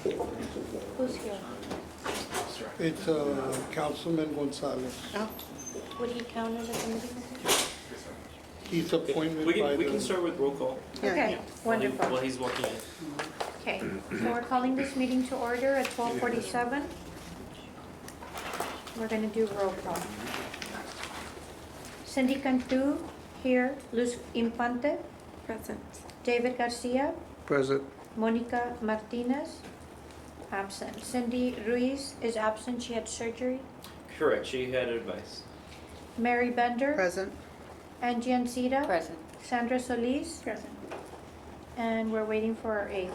Who's here? It's Councilman Gonzalez. Oh. Would he count as a committee member? He's appointed We by can start with roll call. Okay, wonderful. While he's walking in. Okay, so we're calling this meeting to order at 12:47. We're gonna do roll call. Cindy Cantu, here. Luz Infante. Present. David Garcia. Present. Monica Martinez, absent. Cindy Ruiz is absent, she had surgery. Correct, she had advice. Mary Bender. Present. Angie Ancira. Present. Sandra Solis. Present. And we're waiting for our eighth.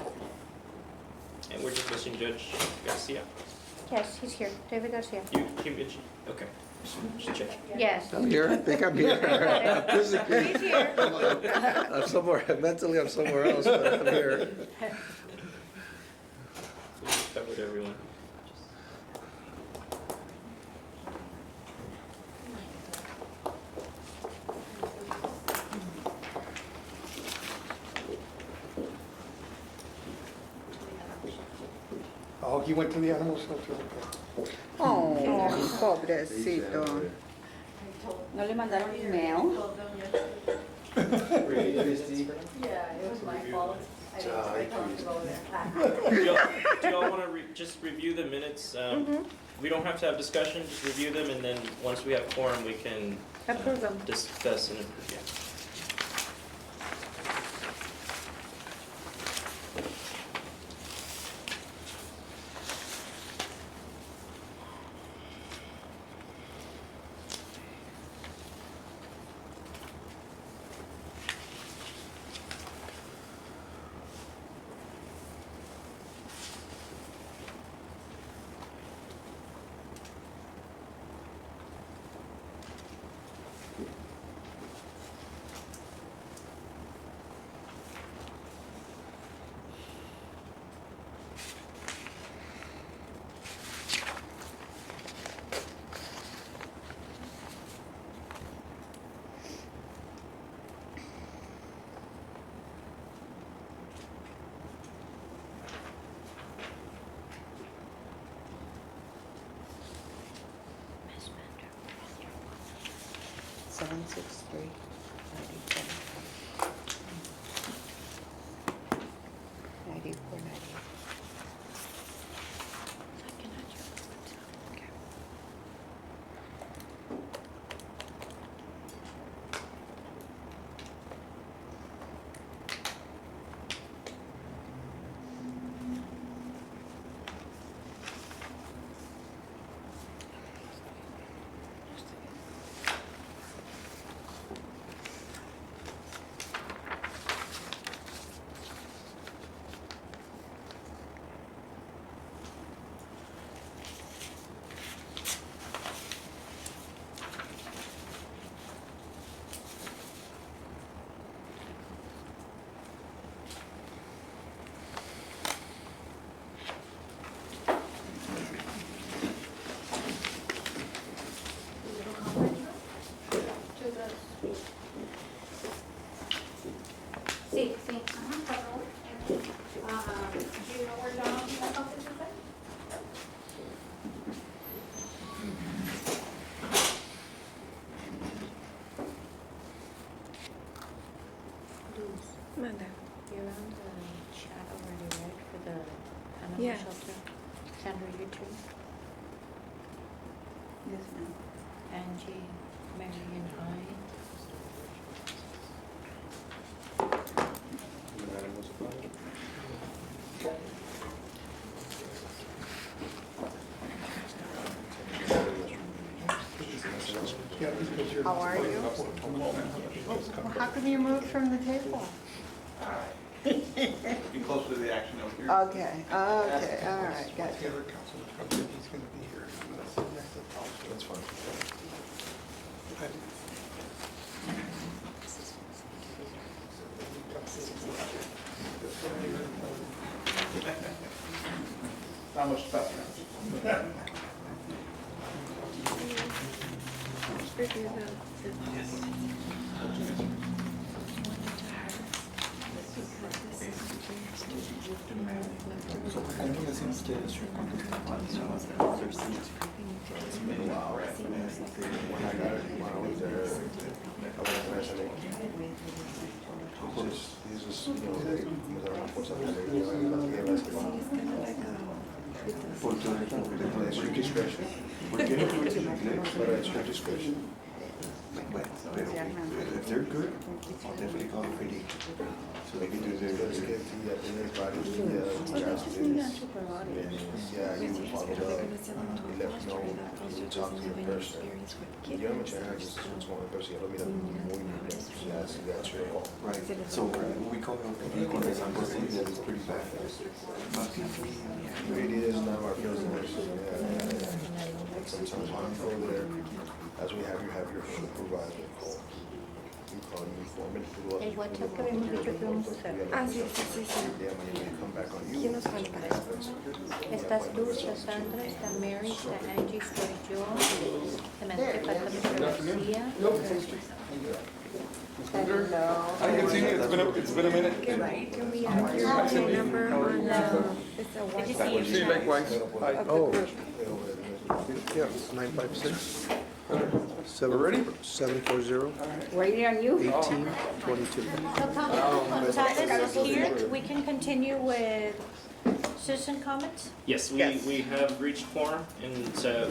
And we're just missing Judge Garcia. Yes, he's here. David Garcia. You mentioned, okay, just check. Yes. I'm here. I think I'm here. Physically, He's here. I'm somewhere. Mentally, I'm somewhere else, but I'm here. We covered everyone. Oh, he went to the animal shelter. Oh, pobrecito. ¿No le mandaron email? Yeah, it was my fault. I didn't tell him to go there. Do y'all want to just review the minutes? We don't have to have discussion, just review them, and then once we have quorum, we can Approve them. discuss and approve, yeah. Miss Bender. 763. 94, 98. Sí, sí. Por favor. Do you know where Donald's office is at? Manda. You're on the chat already, right, for the animal Yes. shelter? Sandra, you too? Yes, ma'am. Angie, Mary, and I. Yeah, because you're. How are you? Well, how come you moved from the table? Be closer to the action over here. Okay, okay, all right, The gotcha. other councilman comes in, he's gonna be here. I'm gonna sit next to the council. That's fine. Not much better. So, ¿cómo le hacen ustedes cuando están paralizados? It's been a while. When I got it, when I was there, I wasn't mentioning. He's just, you know, he was around for something. He gave us a lot. Por strict discretion. Para strict discretion. Pero if they're good, I'll definitely call the PD. So they can do their. Let's get the body, yeah, he would follow up. He let me know, he would talk to the person. Yo no me eché nada, just con el person, yo lo mira muy bien. That's your call. Right, so we call it PD cuando es algo así, that is pretty bad. PD is not our business. And sometimes when you go there, as we have your supervisor call. You call you inform it to us. El WhatsApp que habíamos dicho que íbamos a hacer. Ah, sí, sí, sí, sí. Yeah, when you come back on you. ¿Quién nos falta? Estás tú, está Sandra, está Mary, está Angie, estoy yo. Se me hace que falta Mr. García. Hello. I haven't seen you, it's been a minute. Can we have your phone number on it's a WhatsApp? See you likewise. Oh, yeah, 956. Ready? 740 Waiting on you. 1822. So Councilman Gonzalez is here. We can continue with citizen comments? Yes, we have reached quorum, and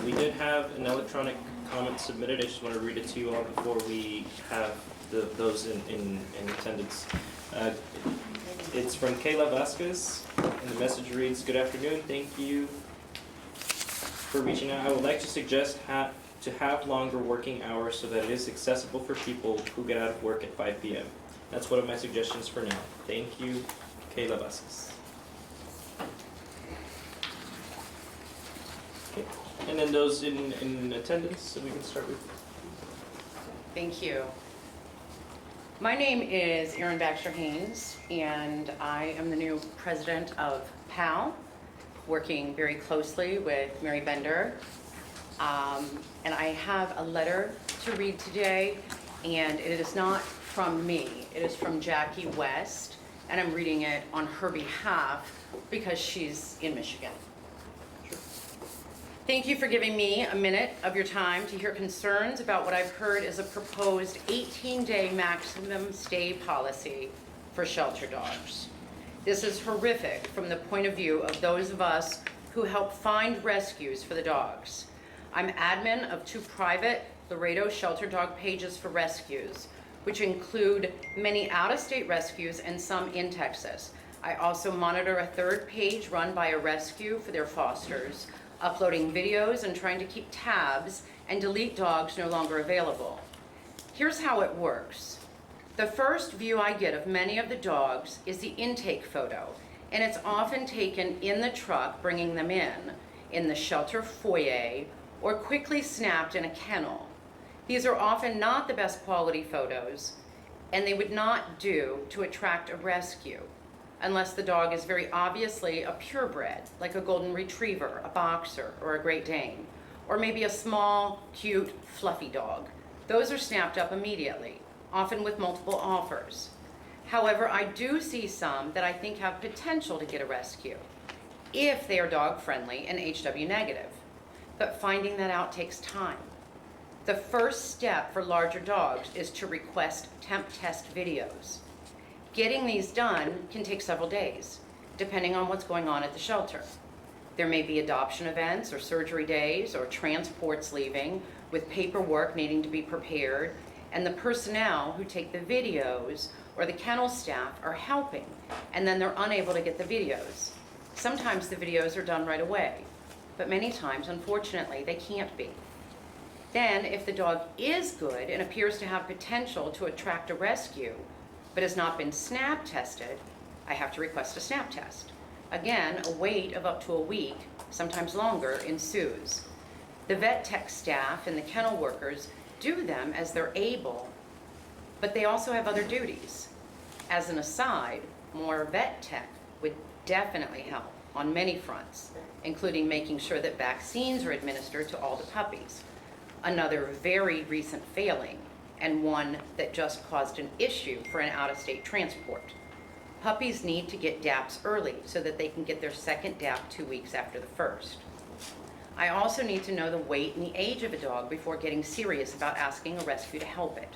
we did have an electronic comment submitted. I just want to read it to you all before we have those in attendance. It's from Kayla Vasquez, and the message reads, "Good afternoon, thank you for reaching out. I would like to suggest to have longer working hours so that it is accessible for people who get out of work at 5 p.m. That's one of my suggestions for now. Thank you, Kayla Vasquez." Okay. And then those in attendance, so we can start with. Thank you. My name is Erin Baxter Haynes, and I am the new president of PAL, working very closely with Mary Bender. And I have a letter to read today, and it is not from me. It is from Jackie West, and I'm reading it on her behalf because she's in Michigan. Thank you for giving me a minute of your time to hear concerns about what I've heard is a proposed 18-day maximum stay policy for shelter dogs. This is horrific from the point of view of those of us who help find rescues for the dogs. I'm admin of 2 private Laredo shelter dog pages for rescues, which include many out-of-state rescues and some in Texas. I also monitor a 3rd page run by a rescue for their fosters, uploading videos and trying to keep tabs and delete dogs no longer available. Here's how it works. The first view I get of many of the dogs is the intake photo, and it's often taken in the truck bringing them in the shelter foyer, or quickly snapped in a kennel. These are often not the best quality photos, and they would not do to attract a rescue, unless the dog is very obviously a purebred, like a golden retriever, a boxer, or a Great Dane, or maybe a small, cute, fluffy dog. Those are snapped up immediately, often with multiple offers. However, I do see some that I think have potential to get a rescue, if they are dog friendly and HW negative. But finding that out takes time. The first step for larger dogs is to request temp test videos. Getting these done can take several days, depending on what's going on at the shelter. There may be adoption events or surgery days or transports leaving with paperwork needing to be prepared, and the personnel who take the videos or the kennel staff are helping, and then they're unable to get the videos. Sometimes the videos are done right away, but many times, unfortunately, they can't be. Then, if the dog is good and appears to have potential to attract a rescue, but has not been snap tested, I have to request a snap test. Again, a wait of up to a week, sometimes longer, ensues. The vet tech staff and the kennel workers do them as they're able, but they also have other duties. As an aside, more vet tech would definitely help on many fronts, including making sure that vaccines are administered to all the puppies. Another very recent failing, and one that just caused an issue for an out-of-state transport. Puppies need to get DAPs early so that they can get their second DAP 2 weeks after the first. I also need to know the weight and the age of a dog before getting serious about asking a rescue to help it.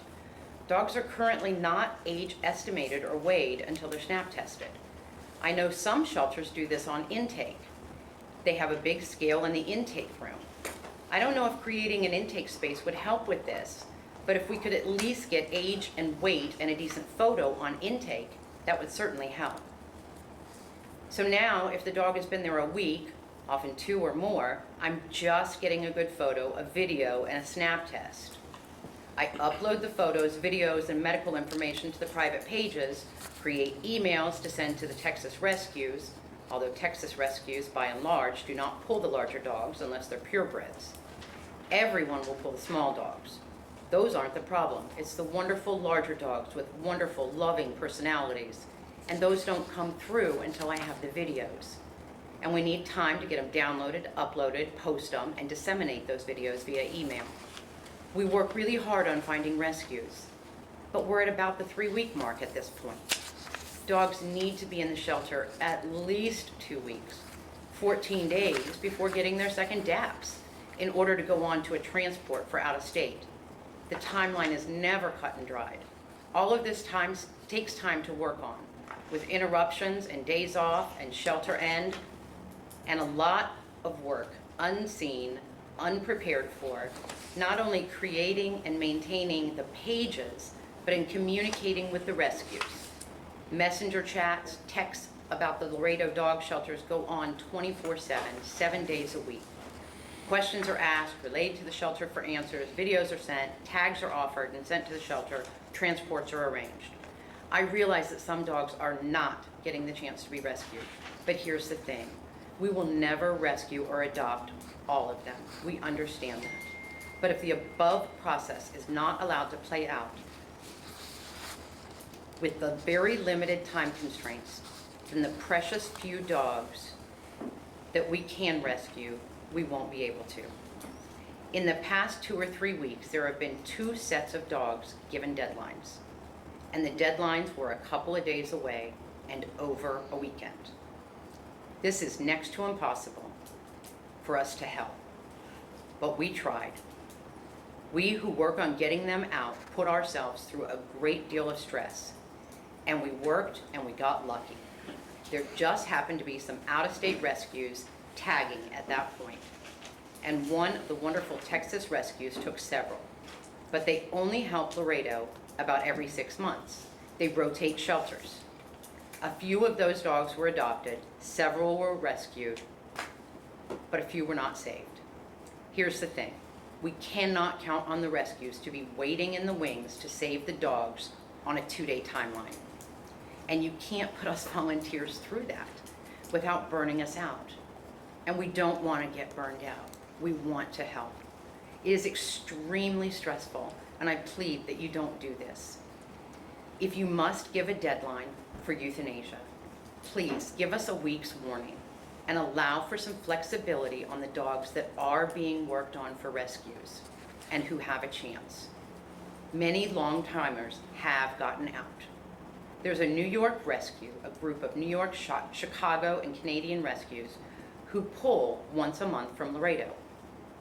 Dogs are currently not age estimated or weighed until they're snap tested. I know some shelters do this on intake. They have a big scale in the intake room. I don't know if creating an intake space would help with this, but if we could at least get age and weight and a decent photo on intake, that would certainly help. So now, if the dog has been there a week, often 2 or more, I'm just getting a good photo, a video, and a snap test. I upload the photos, videos, and medical information to the private pages, create emails to send to the Texas Rescues, although Texas Rescues, by and large, do not pull the larger dogs unless they're purebreds. Everyone will pull the small dogs. Those aren't the problem. It's the wonderful larger dogs with wonderful, loving personalities, and those don't come through until I have the videos. And we need time to get them downloaded, uploaded, post them, and disseminate those videos via email. We work really hard on finding rescues, but we're at about the 3-week mark at this point. Dogs need to be in the shelter at least 2 weeks, 14 days before getting their second DAPs in order to go on to a transport for out of state. The timeline is never cut and dried. All of this time takes time to work on, with interruptions and days off and shelter end, and a lot of work unseen, unprepared for, not only creating and maintaining the pages, but in communicating with the rescues. Messenger chats, texts about the Laredo dog shelters go on 24/7, 7 days a week. Questions are asked, relayed to the shelter for answers, videos are sent, tags are offered and sent to the shelter, transports are arranged. I realize that some dogs are not getting the chance to be rescued, but here's the thing. We will never rescue or adopt all of them. We understand that. But if the above process is not allowed to play out with the very limited time constraints, then the precious few dogs that we can rescue, we won't be able to. In the past 2 or 3 weeks, there have been 2 sets of dogs given deadlines. And the deadlines were a couple of days away and over a weekend. This is next to impossible for us to help. But we tried. We who work on getting them out put ourselves through a great deal of stress. And we worked and we got lucky. There just happened to be some out-of-state rescues tagging at that point. And one of the wonderful Texas Rescues took several. But they only help Laredo about every 6 months. They rotate shelters. A few of those dogs were adopted, several were rescued, but a few were not saved. Here's the thing. We cannot count on the rescues to be waiting in the wings to save the dogs on a 2-day timeline. And you can't put us volunteers through that without burning us out. And we don't want to get burned out. We want to help. It is extremely stressful, and I plead that you don't do this. If you must give a deadline for euthanasia, please give us a week's warning and allow for some flexibility on the dogs that are being worked on for rescues and who have a chance. Many long-timers have gotten out. There's a New York rescue, a group of New York, Chicago, and Canadian rescues who pull once a month from Laredo.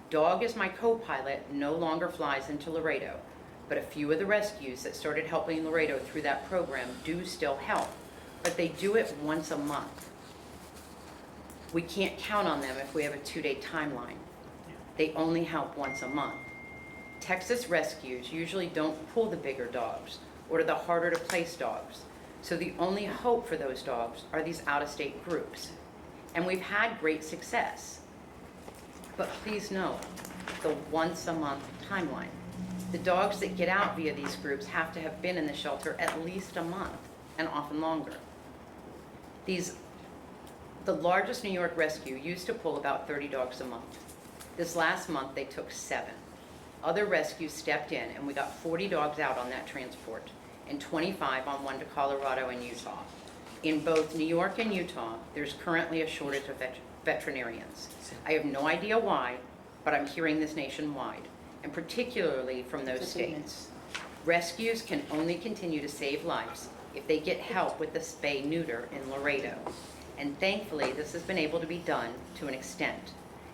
Dog is my co-pilot, no longer flies into Laredo, but a few of the rescues that started helping Laredo through that program do still help, but they do it once a month. We can't count on them if we have a 2-day timeline. They only help once a month. Texas Rescues usually don't pull the bigger dogs or the harder to place dogs, so the only hope for those dogs are these out-of-state groups. And we've had great success. But please note the once-a-month timeline. The dogs that get out via these groups have to have been in the shelter at least a month, and often longer. The largest New York rescue used to pull about 30 dogs a month. This last month, they took 7. Other rescues stepped in, and we got 40 dogs out on that transport, and 25 on one to Colorado and Utah. In both New York and Utah, there's currently a shortage of veterinarians. I have no idea why, but I'm hearing this nationwide, and particularly from those states. Rescues can only continue to save lives if they get help with the spay-neuter in Laredo. And thankfully, this has been able to be done to an extent.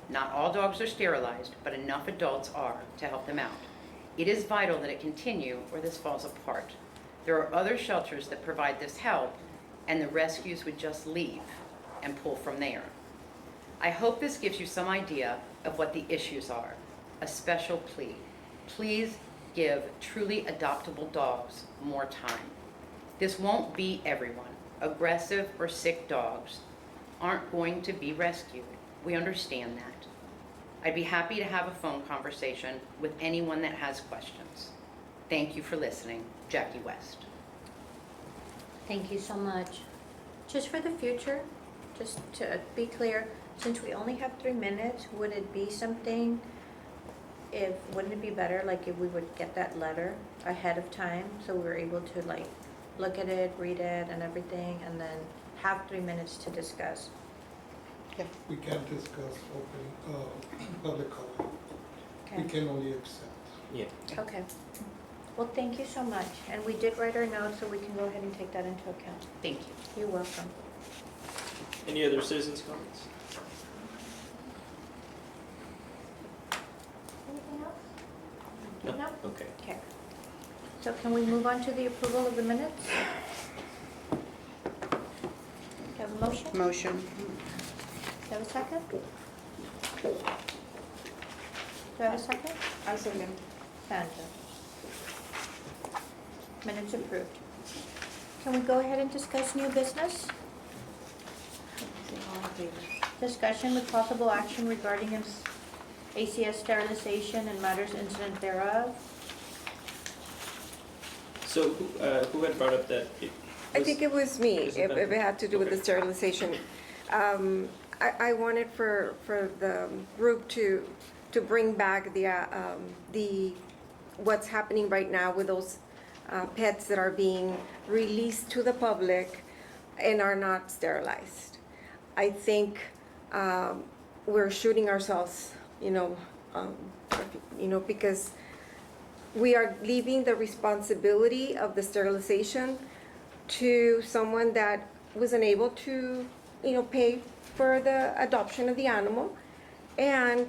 Not all dogs are sterilized, but enough adults are to help them out. It is vital that it continue or this falls apart. There are other shelters that provide this help, and the rescues would just leave and pull from there. I hope this gives you some idea of what the issues are. A special plea. Please give truly adoptable dogs more time. This won't be everyone. Aggressive or sick dogs aren't going to be rescued. We understand that. I'd be happy to have a phone conversation with anyone that has questions. Thank you for listening. Jackie West. Thank you so much. Just for the future, just to be clear, since we only have 3 minutes, would it be something, wouldn't it be better like if we would get that letter ahead of time so we were able to like look at it, read it and everything, and then have 3 minutes to discuss? We can't discuss open, public comment. We Okay. can only accept. Yeah. Okay. Well, thank you so much. And we did write our notes, so we can go ahead and take that into account. Thank you. You're welcome. Any other citizens' comments? Anything else? No? Okay. Okay. So can we move on to the approval of the minutes? Do you have a motion? Motion. Do you have a second? Do you have a second? I'll second. Sandra. Minutes approved. Can we go ahead and discuss new business? Discussion with possible action regarding ACS sterilization and matters incident thereof. So who had brought up that? I think it was me, Is it if that- it had to do with the okay. sterilization. I wanted for the group to bring back the what's happening right now with those pets that are being released to the public and are not sterilized. I think we're shooting ourselves, because we are leaving the responsibility of the sterilization to someone that was unable to, pay for the adoption of the animal. And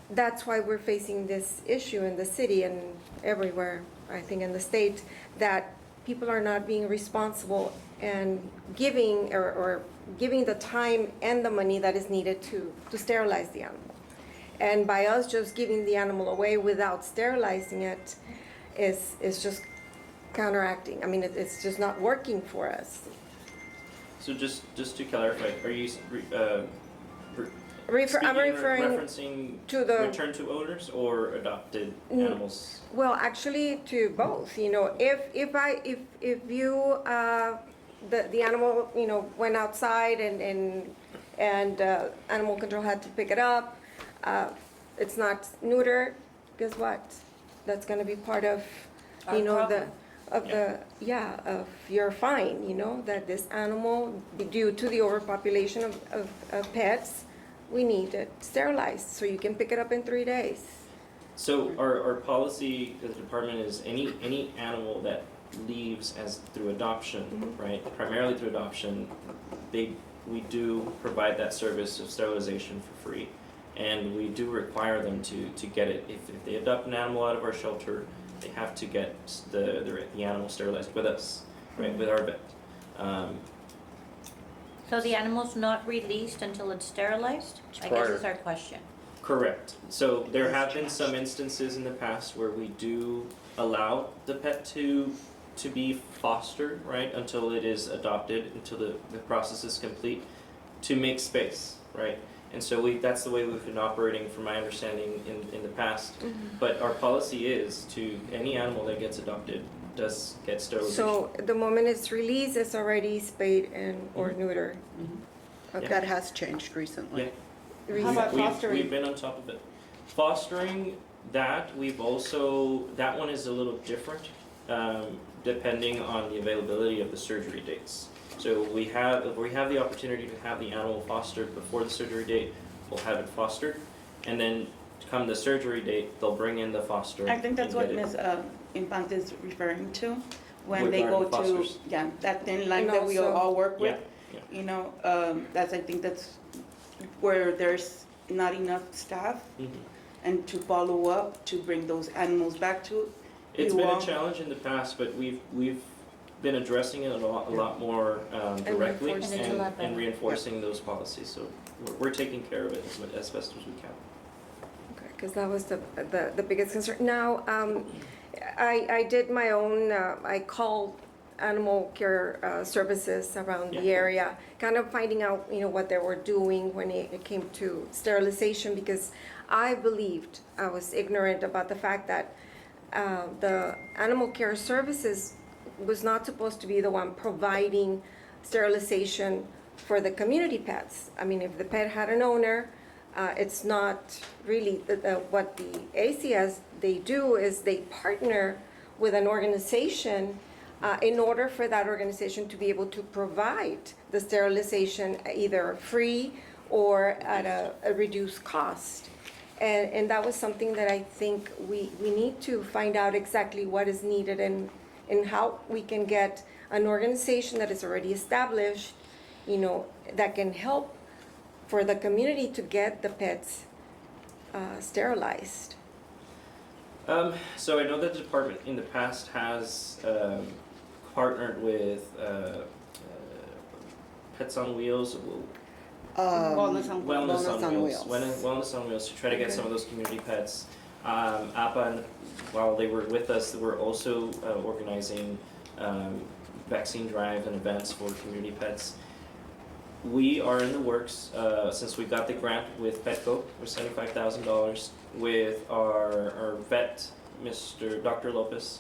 that's why we're facing this issue in the city and everywhere, I think in the state, that people are not being responsible and giving or giving the time and the money that is needed to sterilize the animal. And by us just giving the animal away without sterilizing it is just counteracting. I mean, it's just not working for us. So just to clarify, are you I'm referring referencing to the- return to owners or adopted animals? Well, actually, to both. If you the animal went outside and animal control had to pick it up, it's not neutered. Guess what? That's going to be part of of your fine. That this animal, due to the overpopulation of pets, we need it sterilized so you can pick it up in 3 days. So our policy as a department is any animal that leaves as through adoption, right? Primarily through adoption, we do provide that service of sterilization for free, and we do require them to get it. If they adopt an animal out of our shelter, they have to get the animal sterilized with us, right? With our vet. So the animal's not released until it's sterilized? I guess is our question. Correct. So there have been some instances in the past where we do allow the pet to be fostered, right, until it is adopted, until the process is complete, to make space, right? And so that's the way we've been operating, from my understanding, in the past. But our policy is to any animal that gets adopted does get sterilization. So the moment it's released, it's already spayed or neutered. Okay. That has changed recently. Yeah. How about We've fostering? been on top of it. Fostering, that one is a little different, depending on the availability of the surgery dates. So if we have the opportunity to have the animal fostered before the surgery date, we'll have it fostered, and then come the surgery date, they'll bring in the foster. I think that's and what get it. Ms. Infante is referring to. when With they our go to, fosters. yeah, that thin line And that we also- all work Yeah, with. yeah. You know, that's, I think that's where there's not enough staff Mhm. and to follow up, to bring those animals back to It's you been all. a challenge in the past, but we've been addressing it a lot more directly reinforcing it a lot and better. reinforcing those policies. So we're taking care of it as best as we can. Because that was the biggest concern. Now, I did my own, I called animal care services around the Yeah. area, kind of finding out, you know, what they were doing when it came to sterilization, because I believed, I was ignorant about the fact that the animal care services was not supposed to be the one providing sterilization for the community pets. I mean, if the pet had an owner, it's not really what the ACS, they do is they partner with an organization in order for that organization to be able to provide the sterilization either free or at a reduced cost. And that was something that I think we need to find out exactly what is needed and how we can get an organization that is already established, you know, that can help for the community to get the pets sterilized. So I know that the department in the past has partnered with Pets on Wheels, Wellness on Wellness on Wheels. Wellness on Wheels to try to get some of those community pets. APA, while they were with us, they were also organizing vaccine drive and events for community pets. We are in the works, since we got the grant with Petco for $75,000 with our vet, Mr. Dr. Lopez.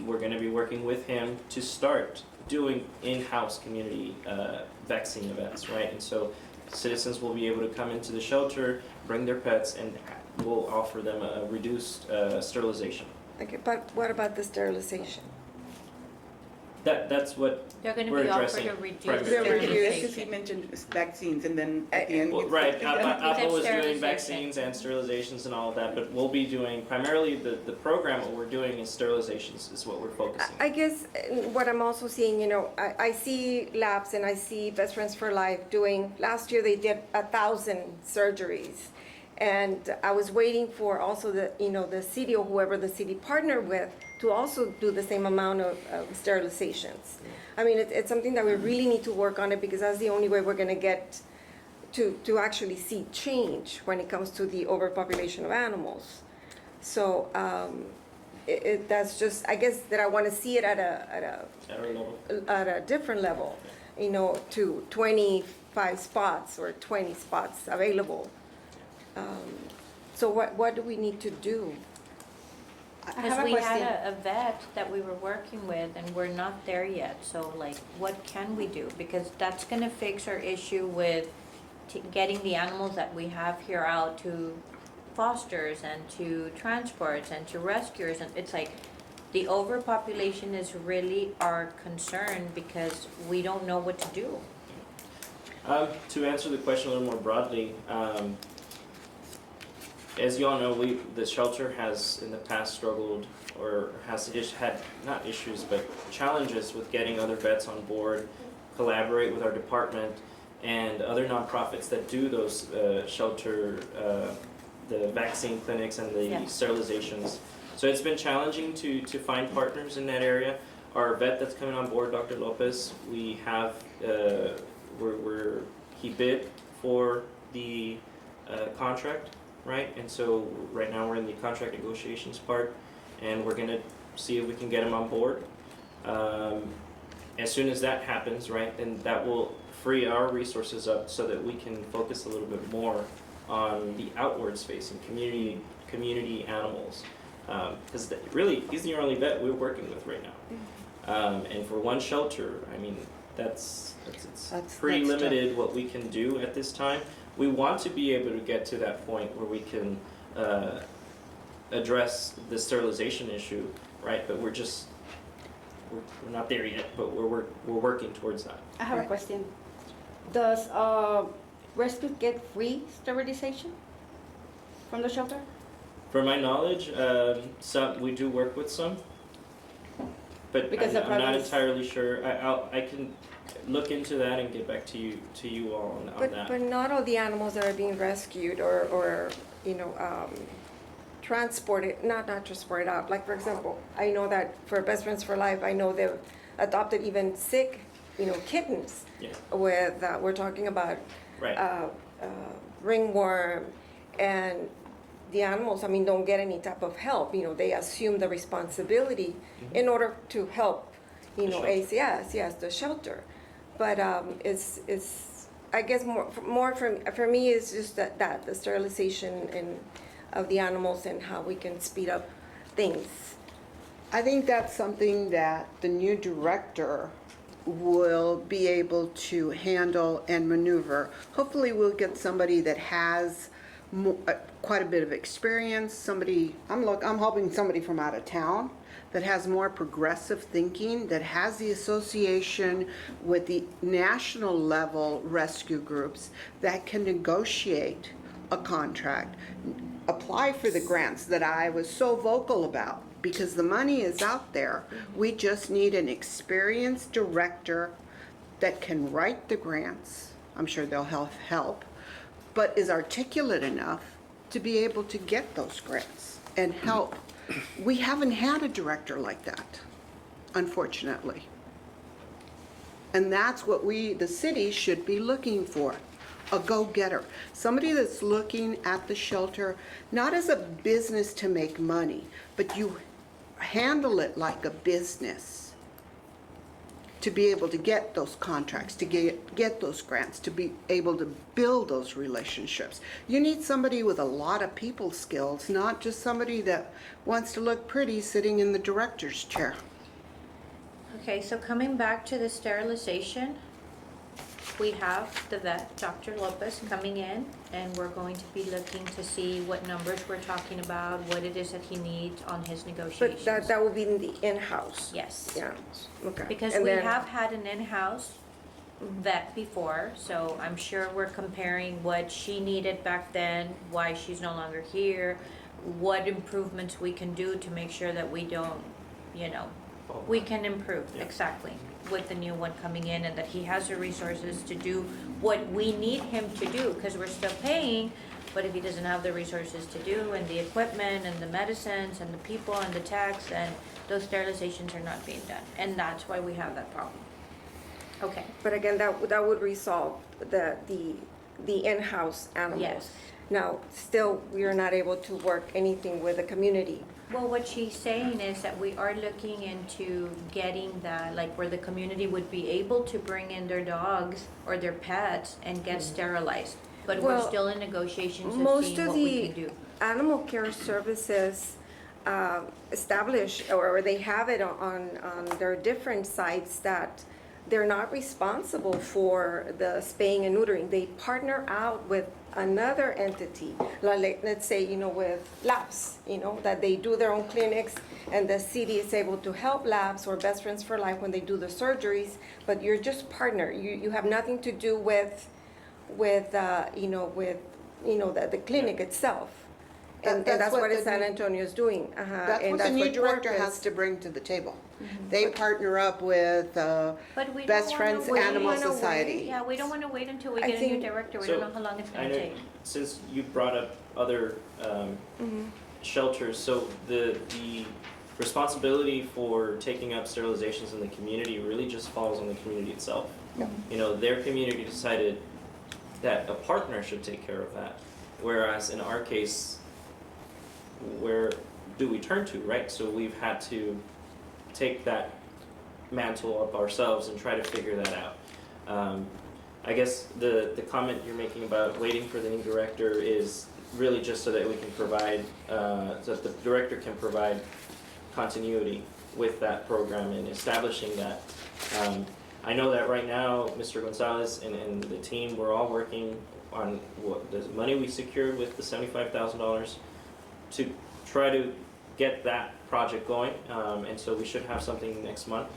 We're going to be working with him to start doing in-house community vaccine events, right? And so citizens will be able to come into the shelter, bring their pets, and we'll offer them a reduced sterilization. Okay, but what about the sterilization? That's what They're gonna we're be offered addressing a reduced primarily. They're reduced, because sterilization. he mentioned vaccines, and then at the end. Well, right, APA was doing sterilization. vaccines and sterilizations and all of that, but we'll be doing, primarily the program, what we're doing is sterilizations is what we're focusing on. I guess what I'm also seeing, you know, I see labs and I see Best Friends for Life doing, last year they did 1,000 surgeries. And I was waiting for also the, you know, the city or whoever the city partnered with to also do the same amount of sterilizations. I mean, it's something that we really need to work on it, because that's the only way we're gonna get to actually see change when it comes to the overpopulation of animals. So, that's just, I guess that I wanna see it at a different level, you know, to 25 spots or 20 spots available. So what do we need to do? I have Because a we question. had a vet that we were working with and we're not there yet, so like, what can we do? Because that's gonna fix our issue with getting the animals that we have here out to fosters and to transports and to rescuers, and it's like, the overpopulation is really our concern because we don't know what to do. To answer the question a little more broadly, as you all know, the shelter has in the past struggled or has had not issues but challenges with getting other vets on board, collaborate with our department and other nonprofits that do those shelter, the vaccine clinics and the Yeah. sterilizations. So it's been challenging to find partners in that area. Our vet that's coming on board, Dr. Lopez, we have he bid for the contract, right? And so right now we're in the contract negotiations part, and we're gonna see if we can get him on board. As soon as that happens, right, then that will free our resources up so that we can focus a little bit more on the outwards facing community animals. Because really, he's the only vet we're working with right now. And for one shelter, I mean, it's pretty that's limited what we can do at this time. We want to be able to get to that point where we can address the sterilization issue, right? But we're not there yet, but we're working towards that. I have a question. Does rescue get free sterilization from the shelter? From my knowledge, we do work with some. But Because the I'm not problem is- entirely sure. I can look into that and get back to you all on that. But not all the animals that are being rescued or transported, not transported out. Like, for example, I know that for Best Friends for Life, I know they've adopted even sick, kittens Yeah. with, we're talking about Right. ringworm, and the animals, don't get any type of help. They assume the responsibility in order to help, The shelter. ACS, yes, the shelter. But it's I guess more for me is just that the sterilization of the animals and how we can speed up things. I think that's something that the new director will be able to handle and maneuver. Hopefully we'll get somebody that has quite a bit of experience, I'm hoping somebody from out of town that has more progressive thinking, that has the association with the national level rescue groups that can negotiate a contract, apply for the grants that I was so vocal about, because the money is out there. We just need an experienced director that can write the grants. I'm sure they'll have help, but is articulate enough to be able to get those grants and help. We haven't had a director like that, unfortunately. And that's what the city should be looking for, a go-getter. Somebody that's looking at the shelter, not as a business to make money, but you handle it like a business to be able to get those contracts, to get those grants, to be able to build those relationships. You need somebody with a lot of people skills, not just somebody that wants to look pretty sitting in the director's chair. Okay, so coming back to the sterilization, we have the vet, Dr. Lopez, coming in, and we're going to be looking to see what numbers we're talking about, what it is that he needs on his negotiations. But that will be in the in-house. Yes. Yeah, okay. Because And we then- have had an in-house vet before, so I'm sure we're comparing what she needed back then, why she's no longer here, what improvements we can do to make sure that we don't, we can improve, Yeah. exactly, with the new one coming in, and that he has the resources to do what we need him to do, because we're still paying, but if he doesn't have the resources to do, and the equipment, and the medicines, and the people, and the tax, then those sterilizations are not being done, and that's why we have that problem. Okay, But again, that would resolve the in-house animals. Yes. Now, still, we are not able to work anything with the community. well, what she's saying is that we are looking into getting that, like, where the community would be able to bring in their dogs or their pets and get sterilized, but we're Well, still in negotiations of Most seeing of what we the can do. animal care services establish, or they have it on their different sites, that they're not responsible for the spaying and neutering. They partner out with another entity, like, let's say, with labs, that they do their own clinics, and the city is able to help labs or Best Friends for Life when they do the surgeries, but you're just partner. You have nothing to do with the clinic itself. And that's what San Antonio is doing. That's And what the new Perk director is. has to bring to the table. They partner up with But we don't Best wanna Friends wait. Animal We don't wanna Society. Yeah, we don't wanna wait until we I get a new think- director, we So, don't know how long it's I gonna know, take. since you brought up other shelters, so the responsibility for taking up sterilizations in the community really just falls on the community itself. Their community decided that a partner should take care of that, whereas in our case, where do we turn to, right? So we've had to take that mantle up ourselves and try to figure that out. I guess the comment you're making about waiting for the new director is really just so that we can provide, so that the director can provide continuity with that program and establishing that. I know that right now, Mr. Gonzalez and the team, we're all working on what the money we secured with the $75,000 to try to get that project going, and so we should have something next month.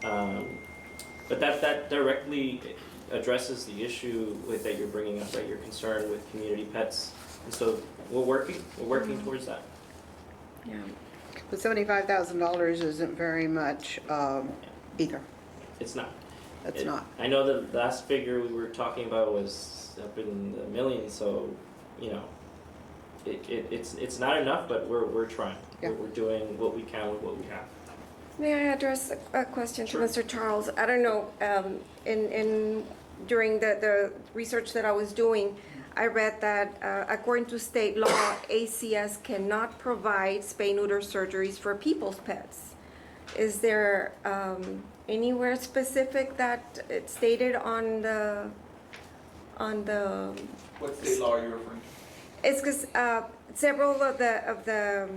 But that directly addresses the issue that you're bringing up, right? Your concern with community pets, and so we're working towards that. Yeah. But $75,000 isn't very much either. It's not. It's not. I know the last figure we were talking about was up in the millions, so, you know, it's not enough, but we're trying. Yeah. We're doing what we can with what we have. May I address a question to Mr. Charles? I don't know, during the research that I was doing, I read that according to state law, ACS cannot provide spay-neuter surgeries for people's pets. Is there anywhere specific that it's stated on the What state law are you referring to? It's because several of the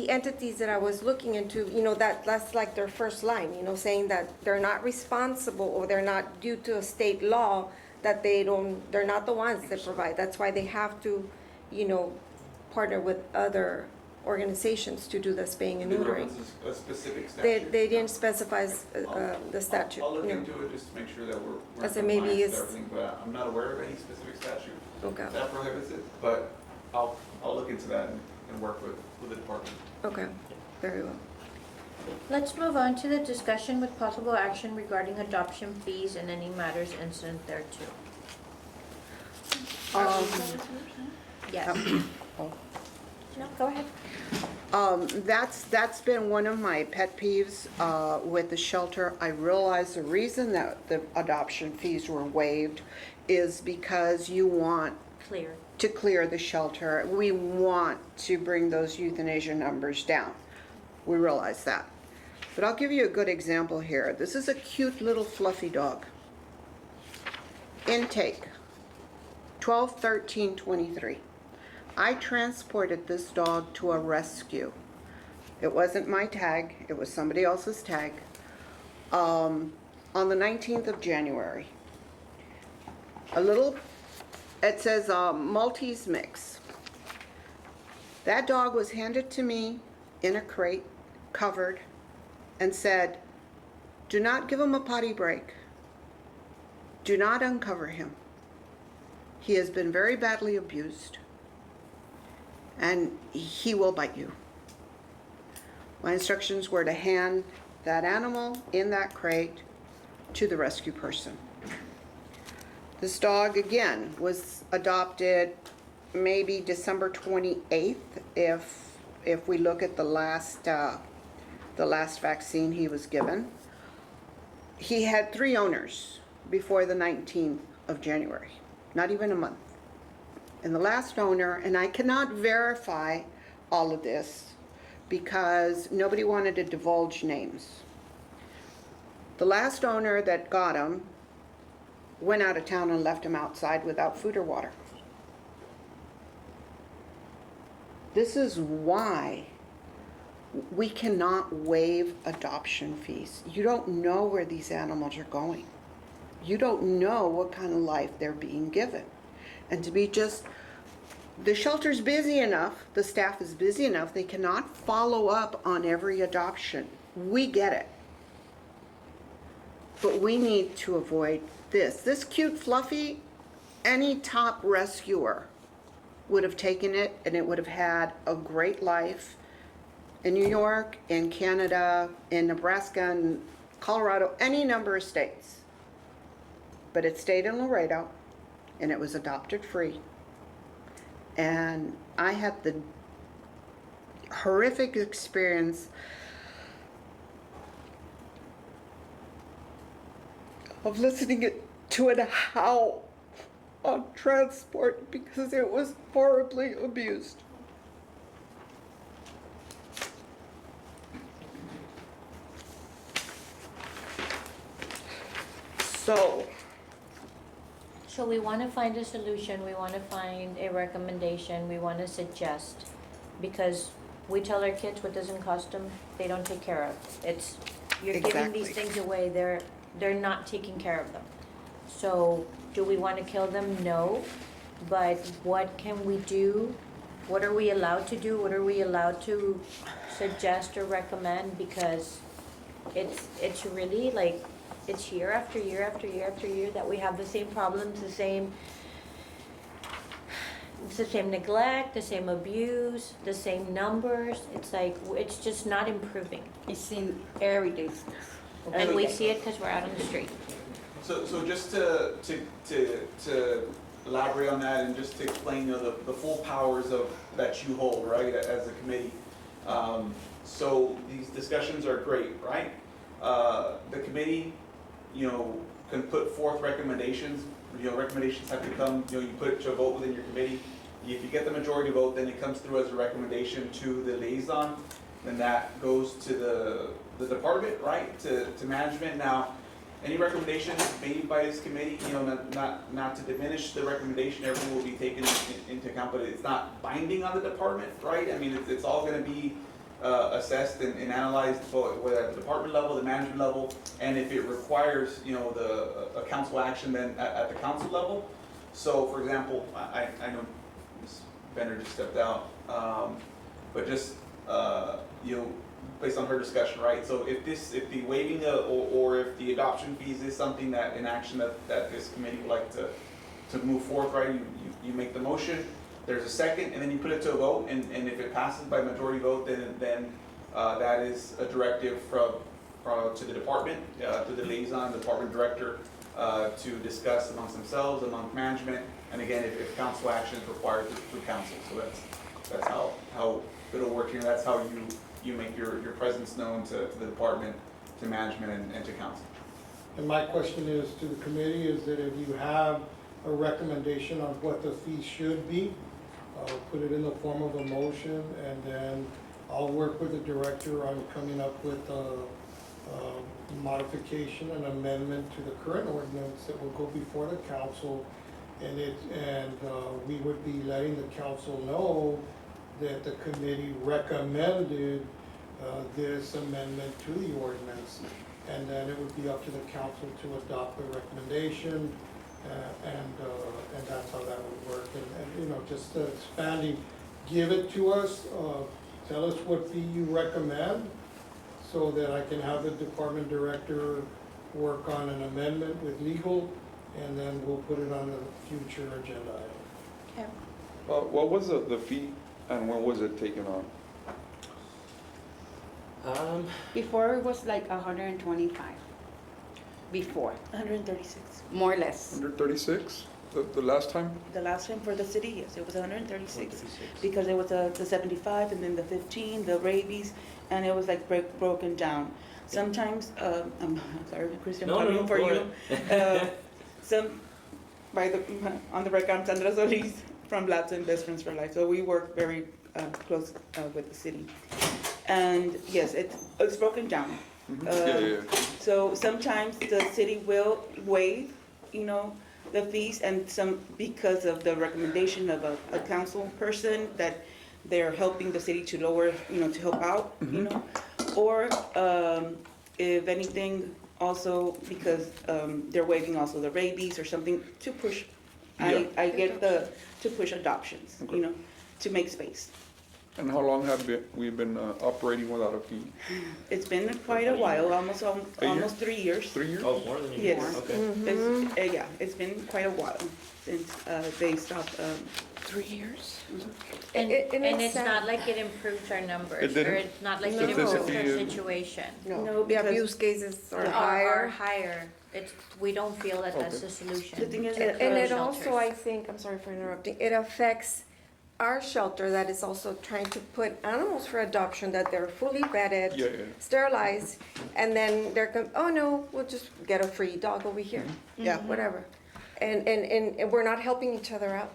entities that I was looking into, you know, that's like their first line, you know, saying that they're not responsible or they're not due to a state law, that they're not the ones that provide. That's why they have to, you know, partner with other organizations to do the spaying and Did neutering. reference a specific statute? They didn't specify the statute. I'll look no. into it just to make sure that we're I in said maybe compliance with it's- everything, but I'm not aware of any specific statute Okay, that prohibits it, but I'll look into that and work with the department. okay, very well. Let's move on to the discussion with possible action regarding adoption fees and any matters incident thereto. Yes. Oh. No, go ahead. That's been one of my pet peeves with the shelter. I realize the reason that the adoption fees were waived is because you want Clear. to clear the shelter. We want to bring those euthanasia numbers down. We realize that. But I'll give you a good example here. This is a cute little fluffy dog. Intake, 12/13/23. I transported this dog to a rescue. It wasn't my tag, it was somebody else's tag. On the 19th of January. It says Maltese mix. That dog was handed to me in a crate, covered, and said, do not give him a potty break. Do not uncover him. He has been very badly abused, and he will bite you. My instructions were to hand that animal in that crate to the rescue person. This dog, again, was adopted maybe December 28th, if we look at the last vaccine he was given. He had 3 owners before the 19th of January, not even a month. And the last owner, and I cannot verify all of this because nobody wanted to divulge names. The last owner that got him went out of town and left him outside without food or water. This is why we cannot waive adoption fees. You don't know where these animals are going. You don't know what kind of life they're being given. And to be just, the shelter's busy enough, the staff is busy enough, they cannot follow up on every adoption. We get it. But we need to avoid this. This cute fluffy, any top rescuer would have taken it and it would have had a great life in New York, in Canada, in Nebraska, and Colorado, any number of states. But it stayed in Laredo and it was adopted free. And I had the horrific experience of listening to it howl on transport because it was horribly abused. So we want to find a solution, we want to find a recommendation, we want to suggest, because we tell our kids what doesn't cost them, they don't take care of. You're giving these Exactly. things away, they're not taking care of them. So, do we want to kill them? No. But what can we do? What are we allowed to do? What are we allowed to suggest or recommend? Because it's really like, it's year after year after year after year that we have the same problems, It's the same neglect, the same abuse, the same numbers. It's like, it's just not improving. It's seen every day. And we see it because we're out on the street. So just to elaborate on that and just to explain, the full powers of, that you hold, right, as a committee. So these discussions are great, right? The committee, can put forth recommendations. Recommendations have to come, you put it to a vote within your committee. If you get the majority vote, then it comes through as a recommendation to the liaison. Then that goes to the department, right, to management. Now, any recommendations made by this committee, not to diminish the recommendation, everything will be taken into account, but it's not binding on the department, right? I mean, it's all gonna be assessed and analyzed, whether at the department level, the management level, and if it requires, a council action, then at the council level. So, for example, I know Ms. Bender just stepped out, but just, based on her discussion, right? So if the waiving or if the adoption fees is something that, in action that this committee would like to move forth, right? You make the motion, there's a second, and then you put it to a vote, and if it passes by majority vote, then that is a directive to the department, to the liaison, the department director, to discuss amongst themselves, among management, and again, if council action is required through council. So that's how it'll work here. That's how you make your presence known to the department, to management, and to council. And my question is to the committee is that if you have a recommendation on what the fee should be, put it in the form of a motion, and then I'll work with the director on coming up with a modification and amendment to the current ordinance that will go before the council, and we would be letting the council know that the committee recommended this amendment to the ordinance, and then it would be up to the council to adopt the recommendation, and that's how that would work. And just expanding, give it to us, tell us what fee you recommend, so that I can have the department director work on an amendment with legal, and then we'll put it on a future agenda item. Okay. What was the fee and when was it taken on? Before it was like 125. Before, 136. more or less. 136? The last time? The last time for the city, yes, it was 136. Because there was the 75 and then the 15, the rabies, and it was like broken down. Sometimes, I'm sorry, Christian, I'm coming for you. On the record, I'm Sandra Solis from Latson Best Friends for Life. So we work very close with the city. And yes, it's broken down. Yeah. So sometimes the city will waive, the fees, and because of the recommendation of a council person that they're helping the city to lower, to help out, or if anything, also because they're waiving also the rabies or something to push. I get to push adoptions, to make space. And how long have we been operating without a fee? It's been quite a while, almost 3 years. 3 years? Oh, more than a year? Yes. Okay. It's been quite a while since they stopped. 3 years? And it's sad. not like it improves our numbers, It didn't? or it's not like it Statistically, improves our it- situation. No, The because abuse cases are Are higher. higher. We don't feel that that's the solution. The thing is to that- And it close also, shelters. I think, I'm sorry for interrupting, it affects our shelter that is also trying to put animals for adoption, that they're fully vetted, Yeah. sterilized, and then oh no, we'll just get a free dog over here. Yeah. Whatever. And we're not helping each other out.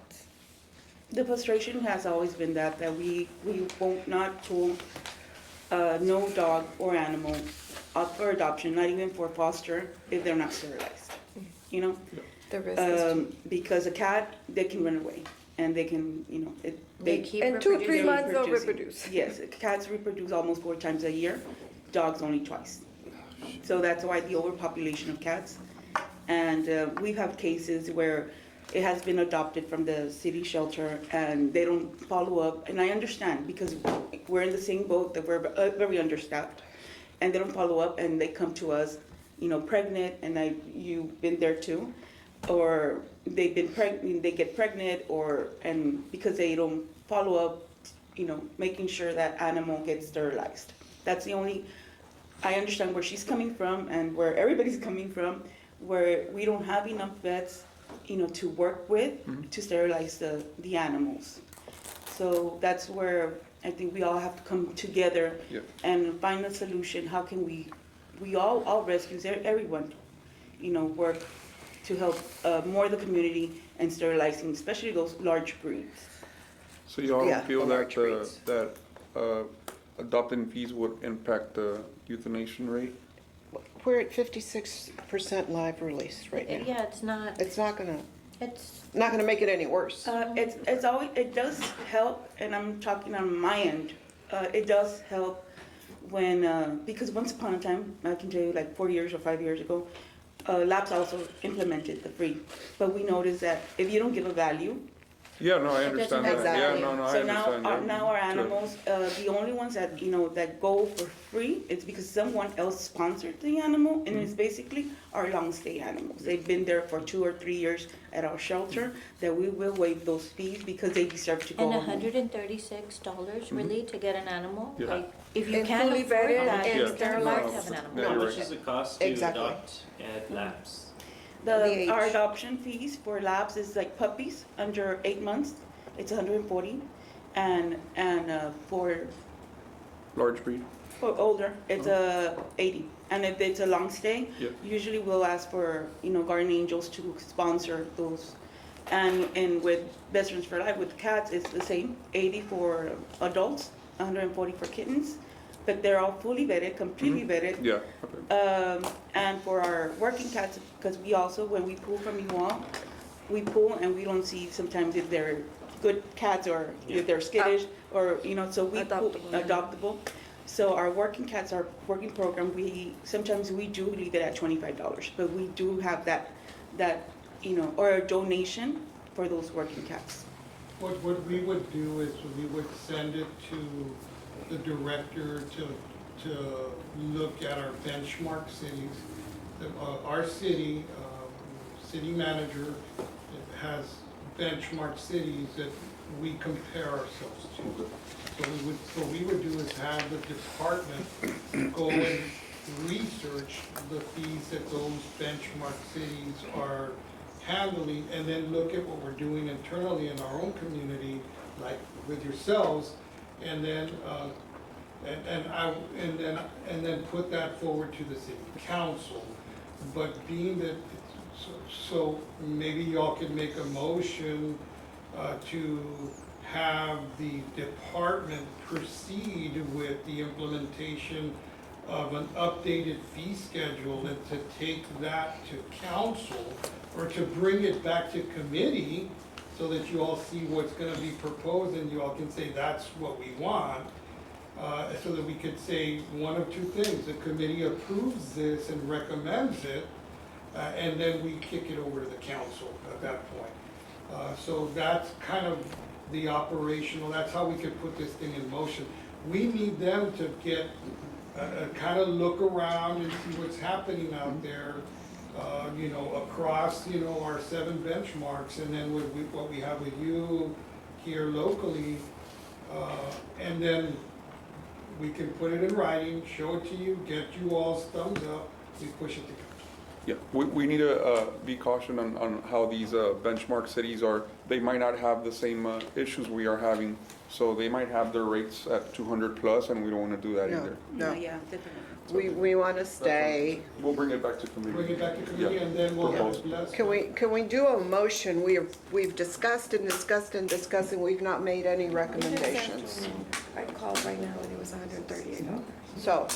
the frustration has always been that we won't not pull no dog or animal up for adoption, not even for foster, if they're not sterilized. The risk is Because a cat, they can run away, and they can, They keep in 2-3 reproducing. months they'll reproducing. reproduce. Yes, cats reproduce almost 4 times a year, dogs only twice. So that's why the overpopulation of cats. And we have cases where it has been adopted from the city shelter and they don't follow up. And I understand because we're in the same boat that we're very understaffed. And they don't follow up and they come to us, pregnant, and you've been there too. or they've been pregnant, they get pregnant, and because they don't follow up, making sure that animal gets sterilized. That's the only, I understand where she's coming from and where everybody's coming from, where we don't have enough vets, to work with to sterilize the animals. So that's where I think we all have to come together and find a solution. How can we all rescues, everyone, work to help more the community and sterilizing, especially those large breeds. So y'all Yeah, feel the that, large breeds. adopting fees would impact the euthanation rate? We're at 56% live release right now. Yeah, it's not, It's not gonna it's, make it any worse. It's always, it does help, and I'm talking on my end, it does help when, because once upon a time, I can tell you like 4 years or 5 years ago, labs also implemented the free. But we noticed that if you don't give a value, Yeah, no, I understand that. Exactly. Yeah, no, I so understand. yeah. now our Sure. animals, the only ones that, that go for free, it's because someone else sponsored the animal, and it's basically our long-stay animals. They've been there for 2 or 3 years at our shelter, that we will waive those fees because they deserve to go and home. $136 really to get an animal? Yeah. Like, if you And can't fully afford vetted that, and you don't sterilized. have an animal. Yeah, How you're much right. does it cost to Exactly. adopt labs? The Our age. adoption fees for labs is like puppies under 8 months, it's 140, and for Large breed? older, it's 80. And if it's a long stay, Yeah. usually we'll ask for, Guardian Angels to sponsor those. And with Best Friends for Life, with cats, it's the same, 80 for adults, 140 for kittens. But they're all fully vetted, completely vetted. Yeah, okay. And for our working cats, because we also, when we pull from you all, we pull and we don't see sometimes if they're good cats or if they're skittish or, so we pull adoptable. So our working cats, our working program, sometimes we do leave it at $25, but we do have that, or a donation for those working cats. What we would do is we would send it to the director to look at our benchmark cities. Our city, city manager has benchmark cities that we compare ourselves to. So what we would do is have the department go and research the fees that those benchmark cities are handling, and then look at what we're doing internally in our own community, like with yourselves, and then and then put that forward to the city council. But being that, so maybe y'all could make a motion to have the department proceed with the implementation of an updated fee schedule, and to take that to council, or to bring it back to committee, so that you all see what's gonna be proposed, and you all can say, that's what we want. So that we could say one of two things: the committee approves this and recommends it, and then we kick it over to the council at that point. So that's kind of the operational, that's how we could put this thing in motion. We need them to get, kind of look around and see what's happening out there, across, our 7 benchmarks, and then what we have with you here locally, and then we can put it in writing, show it to you, get you all's thumbs up, we push it to council. Yeah, we need to be cautioned on how these benchmark cities are. They might not have the same issues we are having, so they might have their rates at 200 plus, and we don't want to do that either. No, Yeah, definitely. we want to stay. We'll bring it back to committee. Bring it back to committee, Yeah. and then we'll have it Propose. blessed. Can we do a motion? We've discussed and discussed and discussed, and we've not made any recommendations. I called right now and it was $138. So,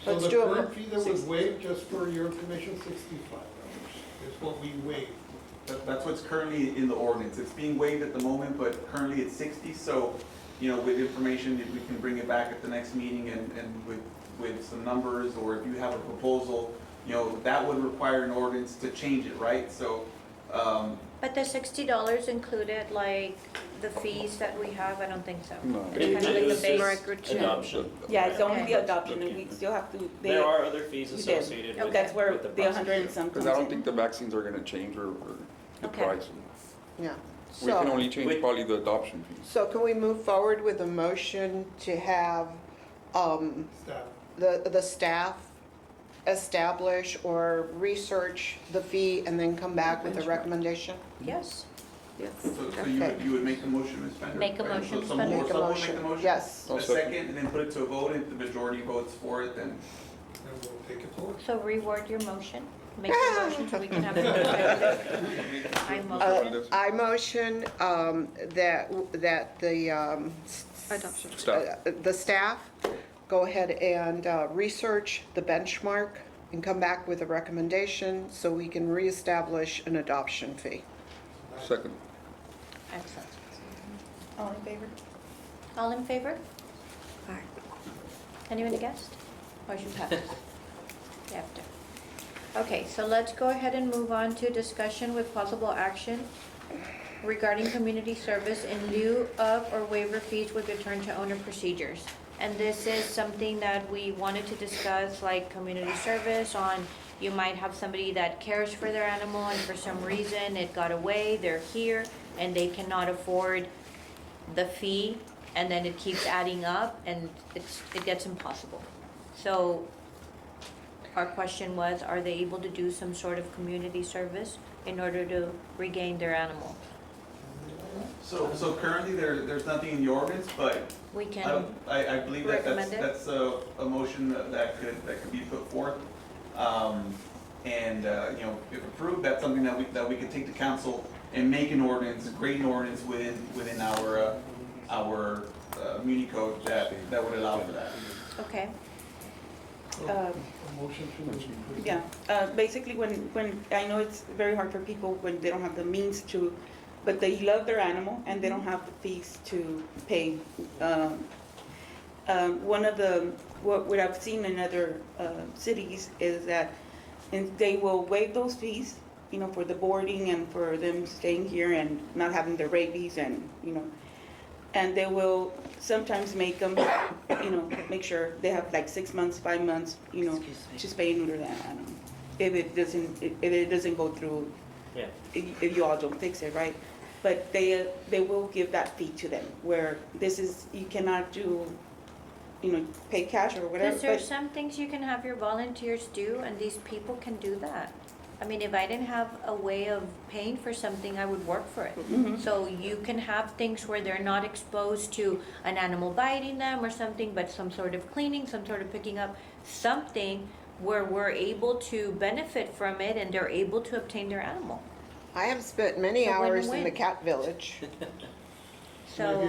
So let's the do current it. fee that was waived just for your commission, $65 is what we waived. That's what's currently in the ordinance. It's being waived at the moment, but currently it's 60, so, with information, if we can bring it back at the next meeting and with some numbers, or if you have a proposal, that would require an ordinance to change it, right? So, But the $60 included like the fees that we have? I don't think so. No. It's kind of like the was base. just adoption. Yeah, it's only Okay. the adoption, and we still have to, they, There are other fees we did. associated with, That's where with the the process. 100 and some Because comes I don't in. think the vaccines are gonna change or the Okay. price. Yeah. We can So, only change Wait. probably the adoption fees. so can we move forward with a motion to have, Staff. the staff establish or research the fee and then come back with a recommendation? Yes, Yes. So Okay. you would make the motion, Ms. Bender? Make a Right, motion, so Ms. someone Bender. will- Make a someone motion. make the motion? Yes. I'll A second. second, and then put it to a vote, if the majority votes for it, then And we'll take it forward. so reword your motion. Make your motion so we can have it. I motion. I motion that the Adoption. Staff. the staff go ahead and research the benchmark and come back with a recommendation so we can reestablish an adoption fee. Second. Excellent. All in favor? All in favor? Aye. Anyone against? Motion passes. You have to. Okay, so let's go ahead and move on to discussion with possible action regarding community service in lieu of or waiver fees with return to owner procedures. And this is something that we wanted to discuss, like community service on, you might have somebody that cares for their animal and for some reason it got away, they're here, and they cannot afford the fee, and then it keeps adding up, and it gets impossible. So our question was, are they able to do some sort of community service in order to regain their animal? So currently, there's nothing in the ordinance, but We can, I believe that recommend it? that's a motion that could be put forth. And, you know, if approved, that's something that we could take to council and make an ordinance, create an ordinance within our muni code that would allow for that. okay, A motion to. Yeah, basically when, I know it's very hard for people when they don't have the means to, but they love their animal and they don't have the fees to pay. One of the, what I've seen in other cities is that they will waive those fees, you know, for the boarding and for them staying here and not having their rabies and, you know, and they will sometimes make them, you know, make sure they have like 6 months, 5 months, you know, to spay and neuter that animal. If it doesn't go through, Yeah. if you all don't fix it, right? But they will give that fee to them, where this is, you cannot do, you know, pay cash or whatever, because there's but, some things you can have your volunteers do, and these people can do that. I mean, if I didn't have a way of paying for something, I would work for it. Mhm. So you can have things where they're not exposed to an animal biting them or something, but some sort of cleaning, some sort of picking up, something where we're able to benefit from it and they're able to obtain their animal. I have spent many So hours in win-win. the cat village. Maybe a So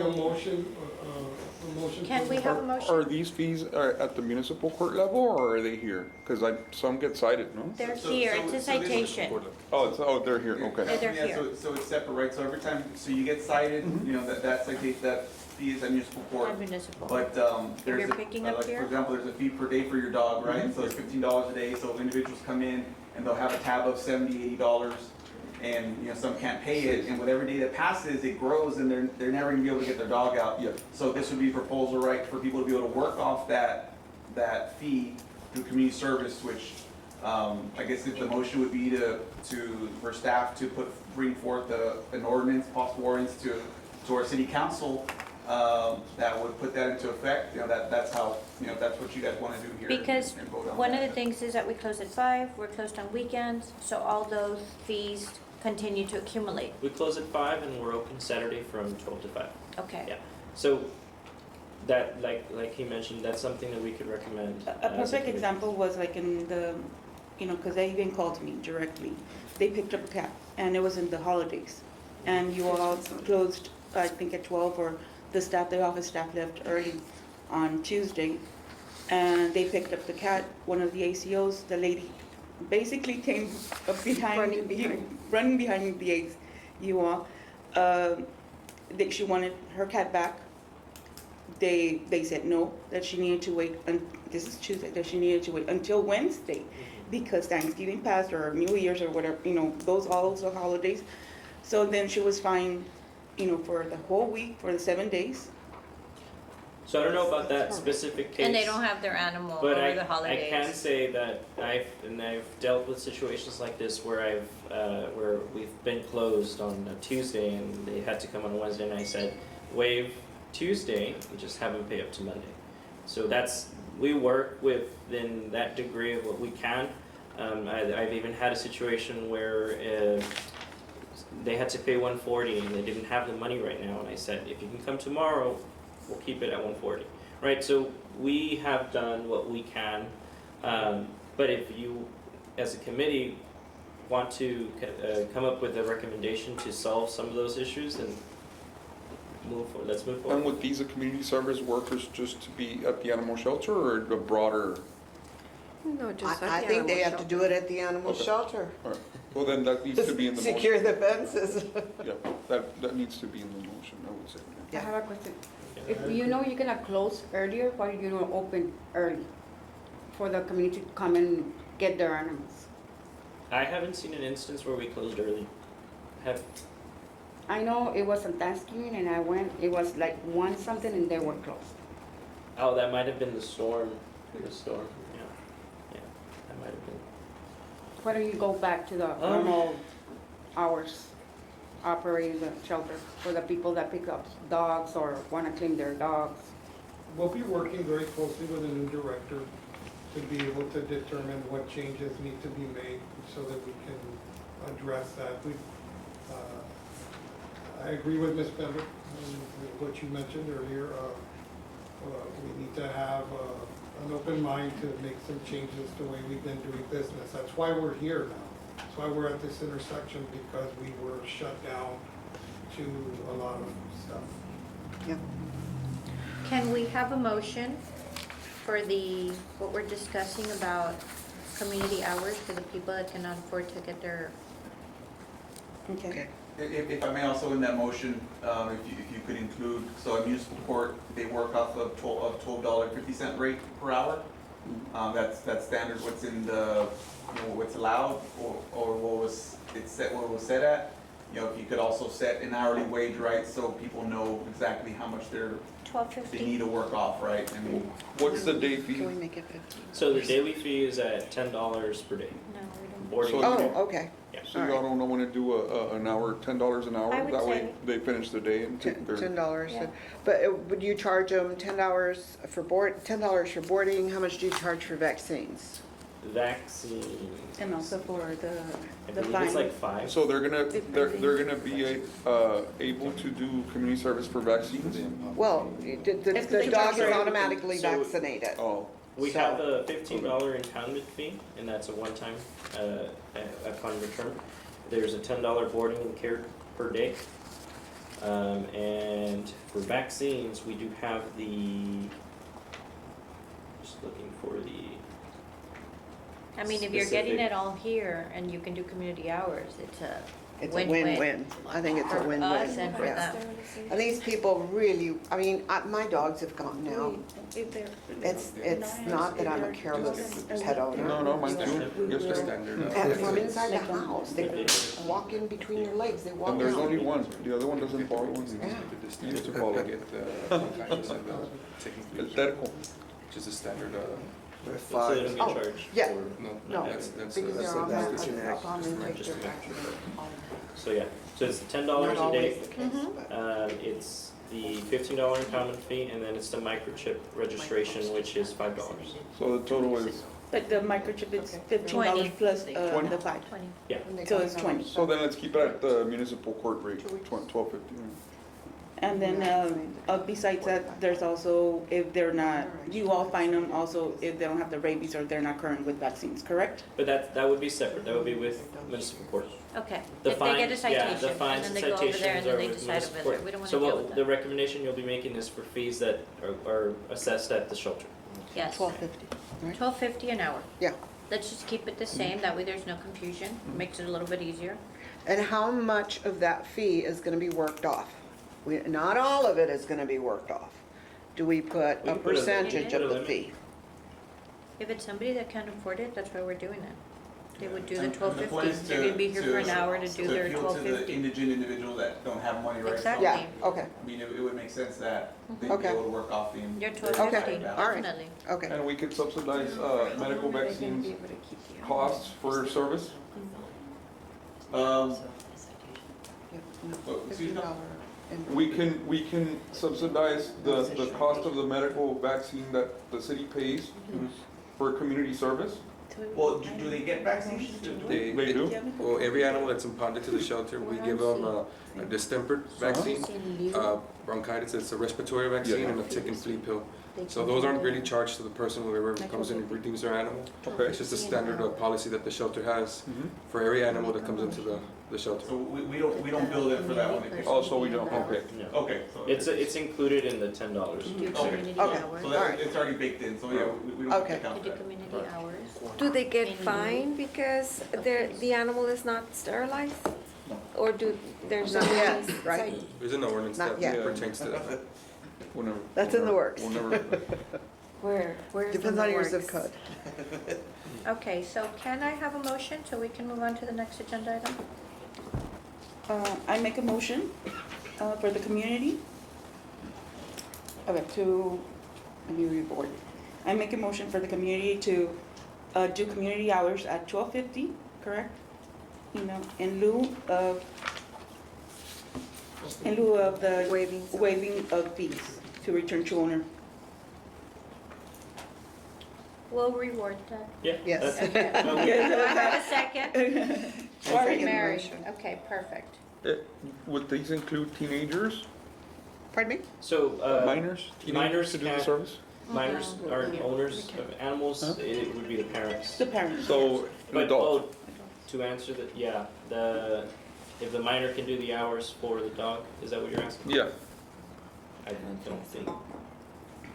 motion, can to- we have a Are motion? these fees at the municipal court level or are they here? Because some get cited, no? They're So- here, so- it's a so this is- citation. Oh, they're here, okay. They're Yeah, here. so it's separate, right? So every time, so you get cited, you know, that fee is at municipal court. And municipal. But there's you're a, picking up like, here? for example, there's a fee per day for your dog, right? So it's $15 a day, so individuals come in and they'll have a tab of $70, $80, and, you know, some can't pay it, and with every day that passes, it grows, and they're never gonna be able to get their dog out. Yeah. So this would be a proposal, right, for people to be able to work off that fee through community service, which, I guess if the motion would be for staff to bring forth an ordinance, possible ordinance to our city council, that would put that into effect, you know, that's how, you know, if that's what you guys wanna do here. Because and vote on one of that. the things is that we close at 5, we're closed on weekends, so all those fees continue to accumulate. We close at 5 and we're open Saturday from 12 to 5. Okay. Yeah. So that, like he mentioned, that's something that we could recommend. a as a perfect committee. example was like in the, you know, because they even called me directly. They picked up a cat, and it was in the holidays. And you all closed, I think at 12, or the office staff left early on Tuesday. And they picked up the cat, one of the ACOs, the lady basically came up behind. Running behind the you all. She wanted her cat back. They said no, that she needed to wait, this is Tuesday, that she needed to wait until Wednesday, because Thanksgiving passed, or New Year's, or whatever, you know, all those are holidays. So then she was fine for the whole week, for the 7 days. So I don't know about that specific case. And they don't have their animal But over the holidays. I can say that I've dealt with situations like this where where we've been closed on a Tuesday and they had to come on a Wednesday, and I said, waive Tuesday and just have them pay up to Monday. So we work within that degree of what we can. I've even had a situation where they had to pay $140 and they didn't have the money right now, and I said, if you can come tomorrow, we'll keep it at $140, right? So we have done what we can, but if you, as a committee, want to come up with a recommendation to solve some of those issues, then let's move forward. And would these community service workers just to be at the animal shelter or a broader? No, just I think they have to do it at the animal Okay. shelter. All right. Well, then that needs to be in the motion. Secure the fences. Yeah, that needs to be in the motion, I would say. I have a question. If you know you're gonna close earlier, why you don't open early for the community to come and get their animals? I haven't seen an instance where we closed early. I know it was on Thanksgiving and I went, it was like 1 something and they were closed. Oh, that might have been the storm. Yeah, that might have been. Why don't you go back to the normal hours operating the shelter for the people that pick up dogs or wanna clean their dogs? We'll be working very closely with the new director to be able to determine what changes need to be made so that we can address that. I agree with Ms. Bender, with what you mentioned earlier. We need to have an open mind to make some changes to the way we've been doing business. That's why we're here now. That's why we're at this intersection, because we were shut down to a lot of stuff. Yep. Can we have a motion for what we're discussing about community hours for the people that cannot afford to get their, Okay. If I may also in that motion, if you could include, so a municipal court, they work off of $12.50 rate per hour. That's standard what's in the, what's allowed or what was set at. If you could also set an hourly wage, right, so people know exactly how much they need to work off, right? I mean, What's the day fee? Can we make it 15? So the daily fee is at $10 per day. no, we don't. Boarding. So Oh, okay. So y'all don't want to do an hour, $10 an hour? I would That way say- they finish the day and take their. $10. Yeah. But would you charge them $10 for $10 for boarding? How much do you charge for vaccines? Vaccine. And also for I the believe fine. it's like 5. So they're gonna be able to do community service for vaccines? Well, the dog is automatically So- vaccinated. Oh, We So- have a $15 impoundment fee, and that's a one-time upon return. There's a $10 boarding and care per day. And for vaccines, we do have just looking for I mean, if you're getting Specific. it all here and you can do community hours, it's a It's a win-win. win-win. I think it's a For win-win. us and for Yeah. them. And these people really, I mean, my dogs have gone now. It's not that I'm a careless pet owner. no, mine too. Just the standard. And from inside the house, they walk in between your legs, they walk And there's only out. one, the other one doesn't follow one. Yeah. Used to follow. El terco. Just a standard, so they five. don't get Oh, charged. yeah. No, No, that's, because that's they're on a that, vaccine act. upon and take Just their to make sure. vaccine. So yeah, so it's $10 Not a always day. the case, but. It's the $15 impoundment fee, and then it's the microchip registration, which is $5. So the total is, But the microchip is $15 20. plus $20. the fine. 20. Yeah. when they So come it's out. 20. so then let's keep it at the municipal court rate, 2 weeks. $12.50. And then besides that, there's also, if they're not, you all fine them also if they don't have the rabies or they're not current with vaccines, correct? But that would be separate, that would be with municipal court. Okay, The if they get a fines, yeah, citation, the and fines then and they go over there citations and are then they with decide municipal over there, court. we don't wanna So deal what, with the that. recommendation you'll be making is for fees that are assessed at the shelter. Yes, $12.50, right? $12.50 an hour. Yeah. Let's just keep it the same, that way there's no confusion, makes it a little bit easier. And how much of that fee is gonna be worked off? Not all of it is gonna be worked off. Do we put We a can put a- percentage put a of the limit. fee? If it's somebody that can't afford it, that's why we're doing it. They would do the And the point 12:50. is They're gonna be here for an hour to do their To appeal to the 12:50. indigent individuals that don't have money, right? So, Exactly. Yeah, okay, I mean, it would make sense that they'd be Okay. able to work off the. Your the 12:50, Okay, balance. all right. definitely. okay. And we could subsidize medical vaccines costs for service? What, excuse me? We can subsidize the cost of the medical vaccine that the city pays for community service? Well, do they get vaccines? They do? Well, every animal that's impounded to the shelter, we give them a distemper vaccine, bronchitis, it's a respiratory vaccine, Yeah. and a tick and flea pill. So those aren't really charged to the person whoever comes in and redeems their animal. Okay. It's just a standard policy that the shelter has for every animal that comes into the shelter. So we don't bill them for that when they pick. Oh, so we don't, okay. No. Okay. So It's included in the $10. Do Okay. community Okay. hours. So All that, right. it's already baked in, so yeah, we don't have Okay. to count They do that. community hours. Do they get fined because the animal is not sterilized? Or do, there's Not yet, something right? inside? There's an ordinance Not that yet. pertains to that. We'll never- That's in the works. We'll never, Where's Depends the on your zip works? code. Okay, so can I have a motion so we can move on to the next agenda item? I make a motion for the community. Okay, to, let me reword. I make a motion for the community to do community hours at 12:50, correct? You know, in lieu of the waiving of fees to return to owner. We'll reward that. Yeah. Yes. Okay. Do I have a second? Second Mary, motion. okay, perfect. would these include teenagers, Pardon me? So, minors? minors To do the can't- service? minors are owners of animals, it would be the parents. The parents. So, an But, adult? to answer that, yeah, if the minor can do the hours for the dog, is that what you're asking? Yeah. I don't think.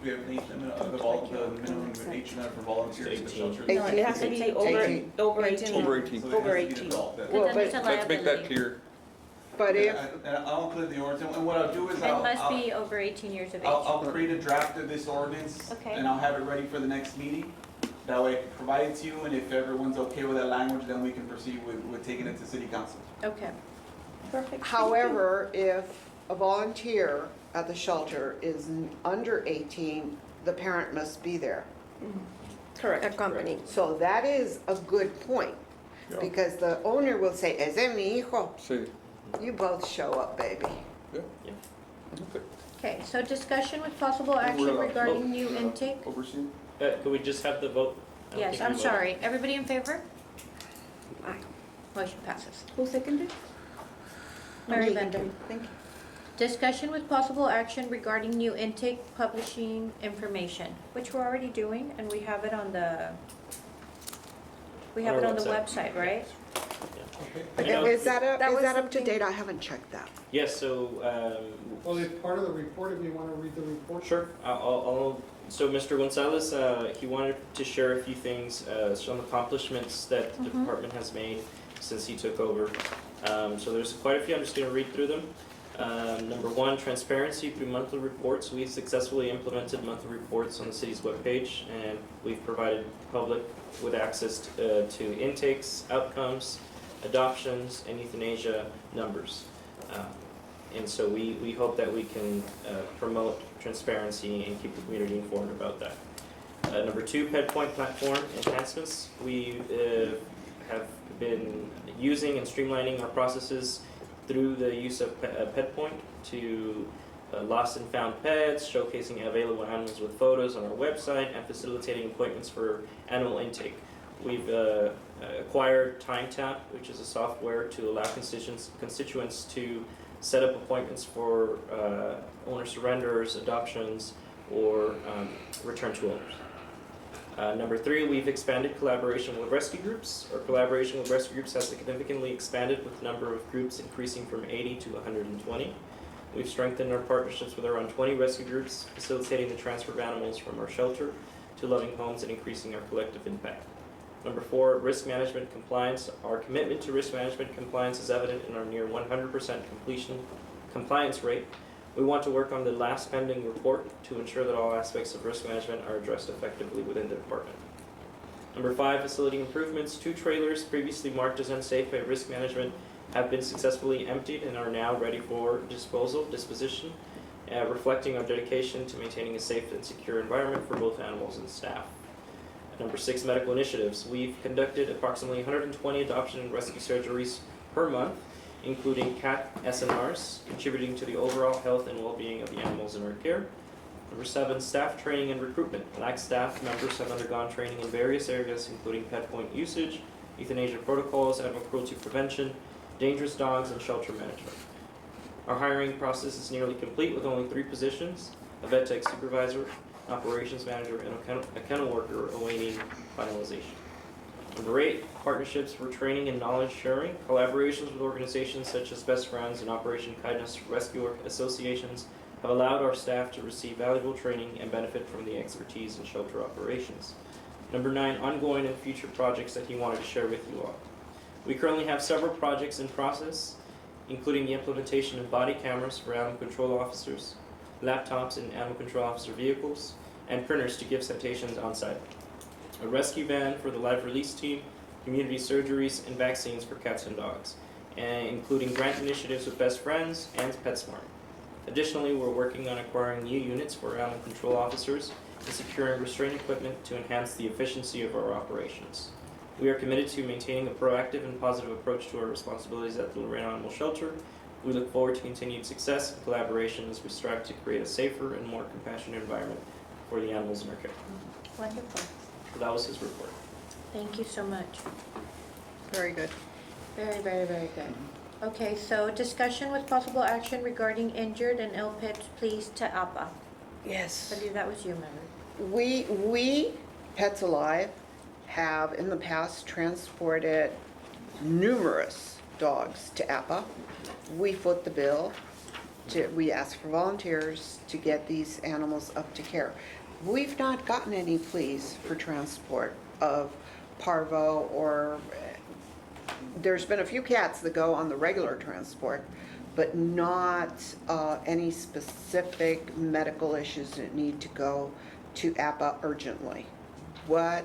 We have an age limit of the minimum age limit for volunteers in the 18. shelter. No, it has to be over 18. 18. Over 18. So it has to be Over an 18. adult that- Well, But then but- there's a Let's make that liability. clear. But if, And I'll include the ordinance, and what I'll do is It I'll, must I'll, be over 18 years of age. I'll create a draft of this ordinance, Okay. and I'll have it ready for the next meeting. That way I can provide it to you, and if everyone's okay with that language, then we can proceed with taking it to city council. Okay. Perfect. however, if a volunteer at the shelter is under 18, the parent must be there. Correct. Accompanied. So that is a good point, Yeah. because the owner will say, ese mi hijo. Sí. You both show up, baby. Okay. Okay, so discussion with possible action We're allowed- regarding new intake? Oversee? Could we just have the vote? I don't Yes, think we I'm voted. sorry. Everybody in favor? Aye. Motion passes. Who seconded? Mary Okay, Bender. Thank you. Discussion with possible action regarding new intake publishing information, which we're already doing, and we have it on the, we have On it our on the website. website, right? I know- Is that That was up to something- date? I haven't checked that. Yes, so, Well, it's part of the report, if you wanna read the report. sure, so Mr. Gonzalez, he wanted to share a few things, some accomplishments that the department has made since he took over. So there's quite a few, I'm just gonna read through them. Number one, transparency through monthly reports. We've successfully implemented monthly reports on the city's webpage, and we've provided the public with access to intakes, outcomes, adoptions, and euthanasia numbers. And so we hope that we can promote transparency and keep the community informed about that. Number two, PedPoint platform enhancements. We have been using and streamlining our processes through the use of PedPoint to lost and found pets, showcasing available animals with photos on our website, and facilitating appointments for animal intake. We've acquired TimeTap, which is a software to allow constituents to set up appointments for owner surrenders, adoptions, or return to owners. Number three, we've expanded collaboration with rescue groups. Our collaboration with rescue groups has significantly expanded, with the number of groups increasing from 80 to 120. We've strengthened our partnerships with around 20 rescue groups, facilitating the transfer of animals from our shelter to loving homes and increasing our collective impact. Number four, risk management compliance. Our commitment to risk management compliance is evident in our near 100% compliance rate. We want to work on the last pending report to ensure that all aspects of risk management are addressed effectively within the department. Number 5, facility improvements. 2 trailers previously marked as unsafe by risk management have been successfully emptied and are now ready for disposition, reflecting our dedication to maintaining a safe and secure environment for both animals and staff. Number 6, medical initiatives. We've conducted approximately 120 adoption and rescue surgeries per month, including cat SNRs, contributing to the overall health and well-being of the animals in our care. Number 7, staff training and recruitment. Black staff members have undergone training in various areas, including pet point usage, euthanasia protocols, animal cruelty prevention, dangerous dogs, and shelter management. Our hiring process is nearly complete with only 3 positions, a vet tech supervisor, an operations manager, and a kennel worker awaiting finalization. Number 8, partnerships for training and knowledge sharing. Collaborations with organizations such as Best Friends and Operation Kindness Rescue Associations have allowed our staff to receive valuable training and benefit from the expertise in shelter operations. Number 9, ongoing and future projects that he wanted to share with you all. We currently have several projects in process, including the implementation of body cameras for animal control officers, laptops in animal control officer vehicles, and printers to give citations on site. A rescue van for the live release team, community surgeries, and vaccines for cats and dogs, and including grant initiatives with Best Friends and PetSmart. Additionally, we're working on acquiring new units for animal control officers and securing restraint equipment to enhance the efficiency of our operations. We are committed to maintaining a proactive and positive approach to our responsibilities at the Laredo Animal Shelter. We look forward to continued success and collaboration as we strive to create a safer and more compassionate environment for the animals in our care. Wonderful. So that was his report. Thank you so much. Very good. Very, very, very good. Okay, so discussion with possible action regarding injured and ill pets, please, to APA. Yes. I believe that was you, Mary. We, Pets Alive, have in the past transported numerous dogs to APA. We foot the bill. We ask for volunteers to get these animals up to care. We've not gotten any pleas for transport of parvo or there's been a few cats that go on the regular transport, but not any specific medical issues that need to go to APA urgently. We're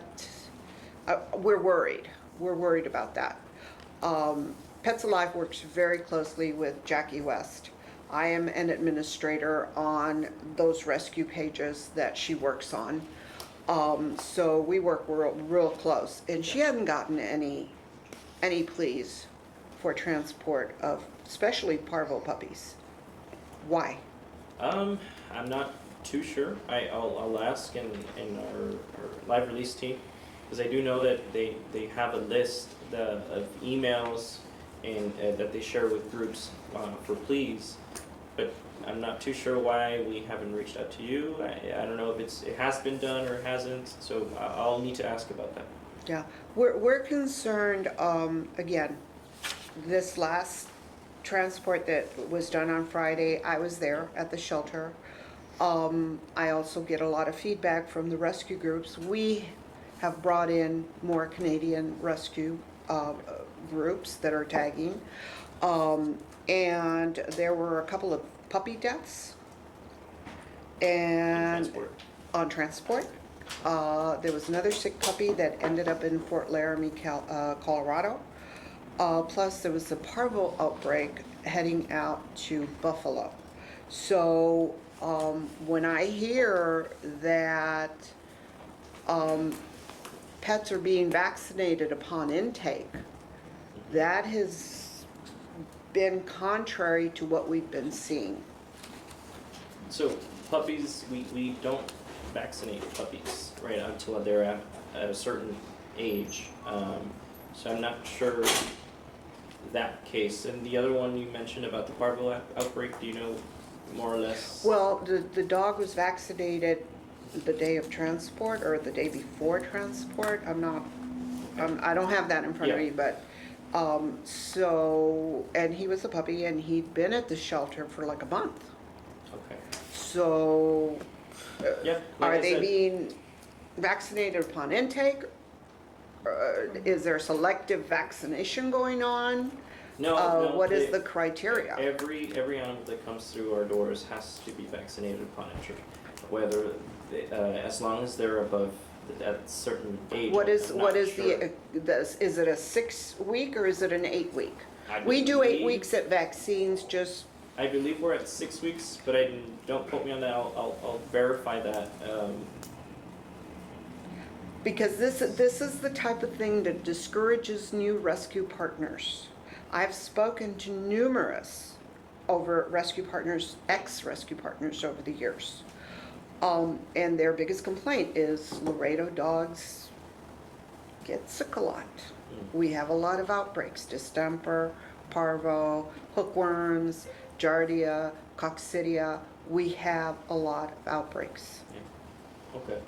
worried. We're worried about that. Pets Alive works very closely with Jackie West. I am an administrator on those rescue pages that she works on. So we work real close. And she hasn't gotten any pleas for transport of especially parvo puppies. Why? I'm not too sure. I'll ask in our live release team, because I do know that they have a list of emails and that they share with groups for pleas, but I'm not too sure why we haven't reached out to you. I don't know if it has been done or it hasn't, so I'll need to ask about that. Yeah, we're concerned, again, this last transport that was done on Friday, I was there at the shelter. I also get a lot of feedback from the rescue groups. We have brought in more Canadian rescue groups that are tagging. And there were a couple of puppy deaths and on transport. There was another sick puppy that ended up in Fort Laramie, Colorado. Plus there was a parvo outbreak heading out to Buffalo. So when I hear that pets are being vaccinated upon intake, that has been contrary to what we've been seeing. So puppies, we don't vaccinate puppies right until they're at a certain age. So I'm not sure that case. And the other one you mentioned about the parvo outbreak, do you know more or less? Well, the dog was vaccinated the day of transport or the day before transport. I don't have that in front of me, but and he was a puppy and he'd been at the shelter for like a month. Okay. So like are I they said, being vaccinated upon intake? Is there selective vaccination going on? No. What is the criteria? Every animal that comes through our doors has to be vaccinated upon entry, whether as long as they're above at certain age. What is, I'm what not is sure. is it a 6-week or is it an 8-week? I We do 8 believe- weeks at vaccines, just, I believe we're at 6 weeks, but don't quote me on that, I'll verify that. because this is the type of thing that discourages new rescue partners. I've spoken to numerous rescue partners, ex-rescue partners over the years. And their biggest complaint is Laredo dogs get sick a lot. We have a lot of outbreaks, distemper, parvo, hookworms, giardia, coccidia. We have a lot of outbreaks. Okay,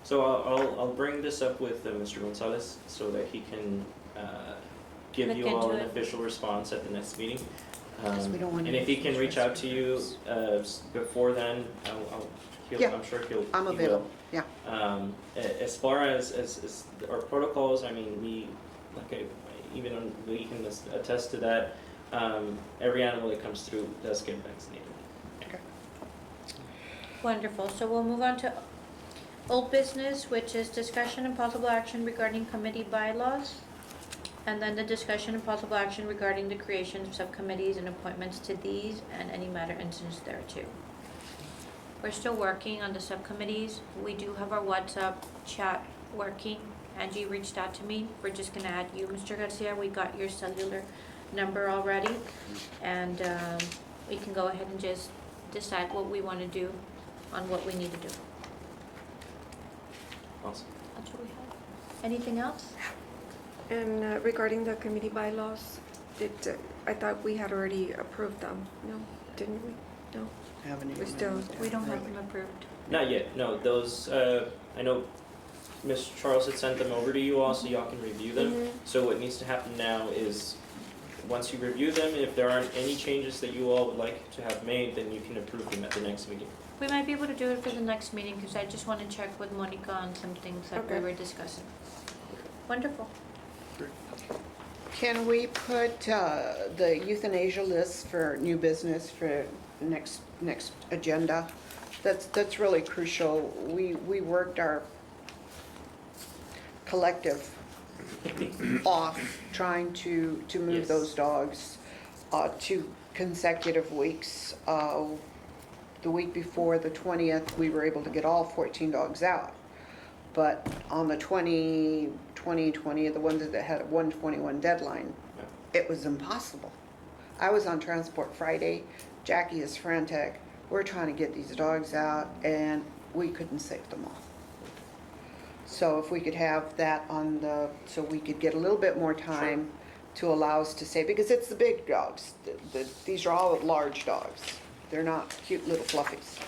so I'll bring this up with Mr. Gonzalez so that he can give Look you all into an it. official response at the next meeting. Because we don't want And if he can reach out to you before then, Yeah, I'm sure he'll. I'm he will. available, yeah. As far as our protocols, I mean, we can attest to that. Every animal that comes through does get vaccinated. Wonderful, so we'll move on to old business, which is discussion and possible action regarding committee bylaws. And then the discussion and possible action regarding the creation of subcommittees and appointments to these and any matter incidents thereto. We're still working on the subcommittees. We do have our WhatsApp chat working. Angie reached out to me. We're just gonna add you, Mr. Garcia. We got your cellular number already. And we can go ahead and just decide what we wanna do on what we need to do. Awesome. That's what we have. Anything else? And regarding the committee bylaws, I thought we had already approved them. No, didn't we? No, Haven't we even- still, We don't have them approved. Not yet, no, those, I know Mr. Charles had sent them over to you all so y'all can review them. Mhm. So what needs to happen now is, once you review them, if there aren't any changes that you all would like to have made, then you can approve them at the next meeting. We might be able to do it for the next meeting, because I just want to check with Monica on some things that we Okay. were discussing. Wonderful. Can we put the euthanasia list for new business for next agenda? That's really crucial. We worked our collective off trying to move Yes. those dogs 2 consecutive weeks. The week before the 20th, we were able to get all 14 dogs out. But on the 20, the ones that had a 121 deadline, it was impossible. I was on Transport Friday, Jackie is frantic, we're trying to get these dogs out, and we couldn't save them all. So if we could have that so we could get a little bit more time to allow us to save, because it's the big dogs. These are all large dogs. They're not cute little fluffies.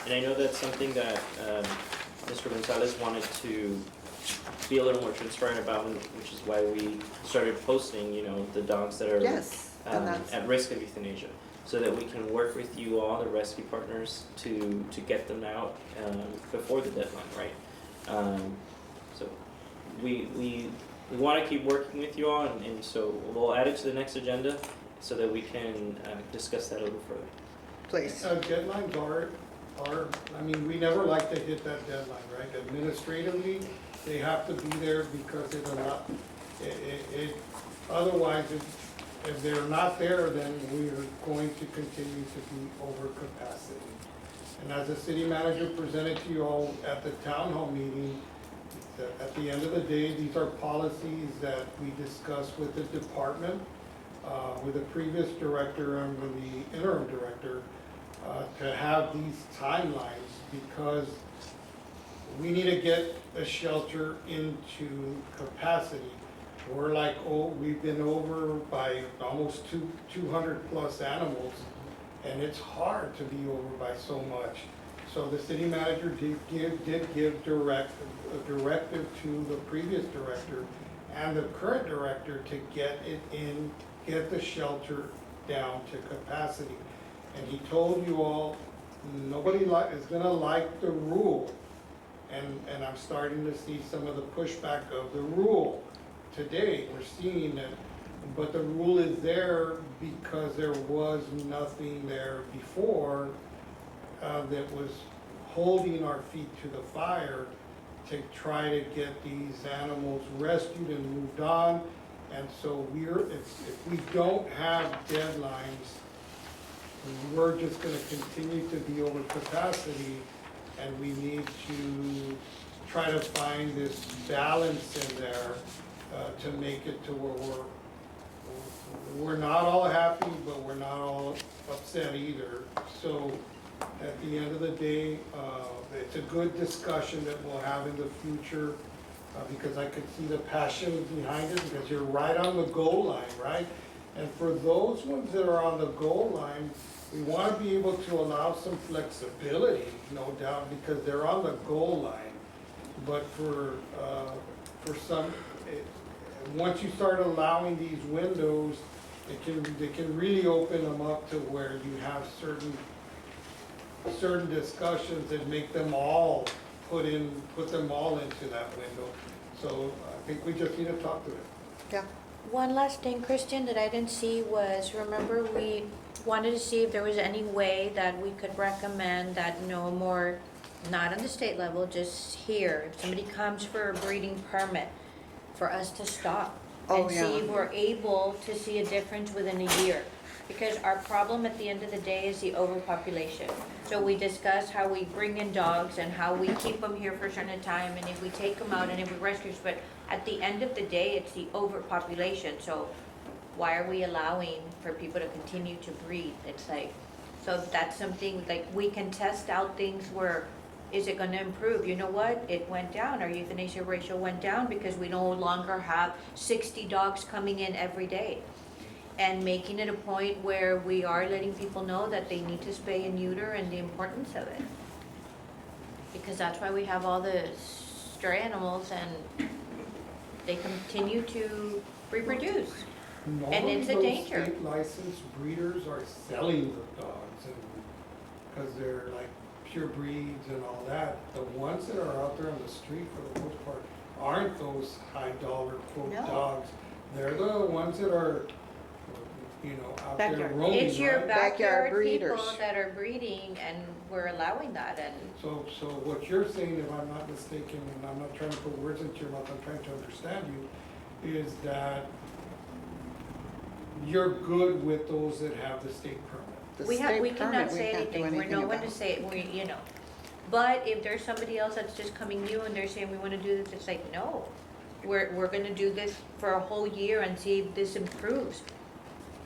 And I know that's something that Mr. Gonzalez wanted to be a little more transparent about, which is why we started posting, the dogs that are Yes, and that's, at risk of euthanasia, so that we can work with you all, the rescue partners, to get them out before the deadline, right? So we want to keep working with you all, and so we'll add it to the next agenda so that we can discuss that a little further. please. Deadlines are, we never like to hit that deadline, right? Administratively, they have to be there because otherwise, if they're not there, then we're going to continue to be over capacity. And as the city manager presented to you all at the town hall meeting, at the end of the day, these are policies that we discussed with the department, with the previous director and with the interim director, to have these timelines, because we need to get a shelter into capacity. We're like, we've been over by almost 200 plus animals, and it's hard to be over by so much. So the city manager did give a directive to the previous director and the current director to get the shelter down to capacity. And he told you all, nobody is gonna like the rule. And I'm starting to see some of the pushback of the rule. Today, we're seeing it, but the rule is there because there was nothing there before that was holding our feet to the fire to try to get these animals rescued and moved on. And so if we don't have deadlines, we're just gonna continue to be over capacity, and we need to try to find this balance in there to make it to where we're not all happy, but we're not all upset either. So at the end of the day, it's a good discussion that we'll have in the future, because I could see the passion behind it, because you're right on the goal line, right? And for those ones that are on the goal line, we want to be able to allow some flexibility, no doubt, because they're on the goal line. But for some, once you start allowing these windows, they can really open them up to where you have certain discussions that make them all put them all into that window. So I think we just need to talk to them. Yeah. One last thing, Christian, that I didn't see was, remember we wanted to see if there was any way that we could recommend that no more, not on the state level, just here, if somebody comes for a breeding permit, for us to stop and see if we're able to see a difference within a year. Because our problem at the end of the day is the overpopulation. So we discussed how we bring in dogs and how we keep them here for a certain time, and if we take them out and if we rescue, but at the end of the day, it's the overpopulation. So why are we allowing for people to continue to breed? It's like, so that's something, like, we can test out things where, is it gonna improve? You know what? It went down. Our euthanasia ratio went down because we no longer have 60 dogs coming in every day. And making it a point where we are letting people know that they need to spay and neuter and the importance of it. Because that's why we have all the stray animals and they continue to reproduce. And it's a danger. Normally those state licensed breeders are selling the dogs, and, because they're like pure breeds and all that. The ones that are out there on the street for the most part aren't those high dollar quote dogs. They're the ones that are, you know, out there roaming, It's your right? backyard breeders. people that are breeding, and we're allowing that, and So what you're saying, if I'm not mistaken, and I'm not trying to put words into your mouth, I'm trying to understand you, is that you're good with those that have the state permit. we cannot say anything, we're no one to say it, you know. But if there's somebody else that's just coming new and they're saying we wanna do this, it's like, no. We're gonna do this for a whole year and see if this improves.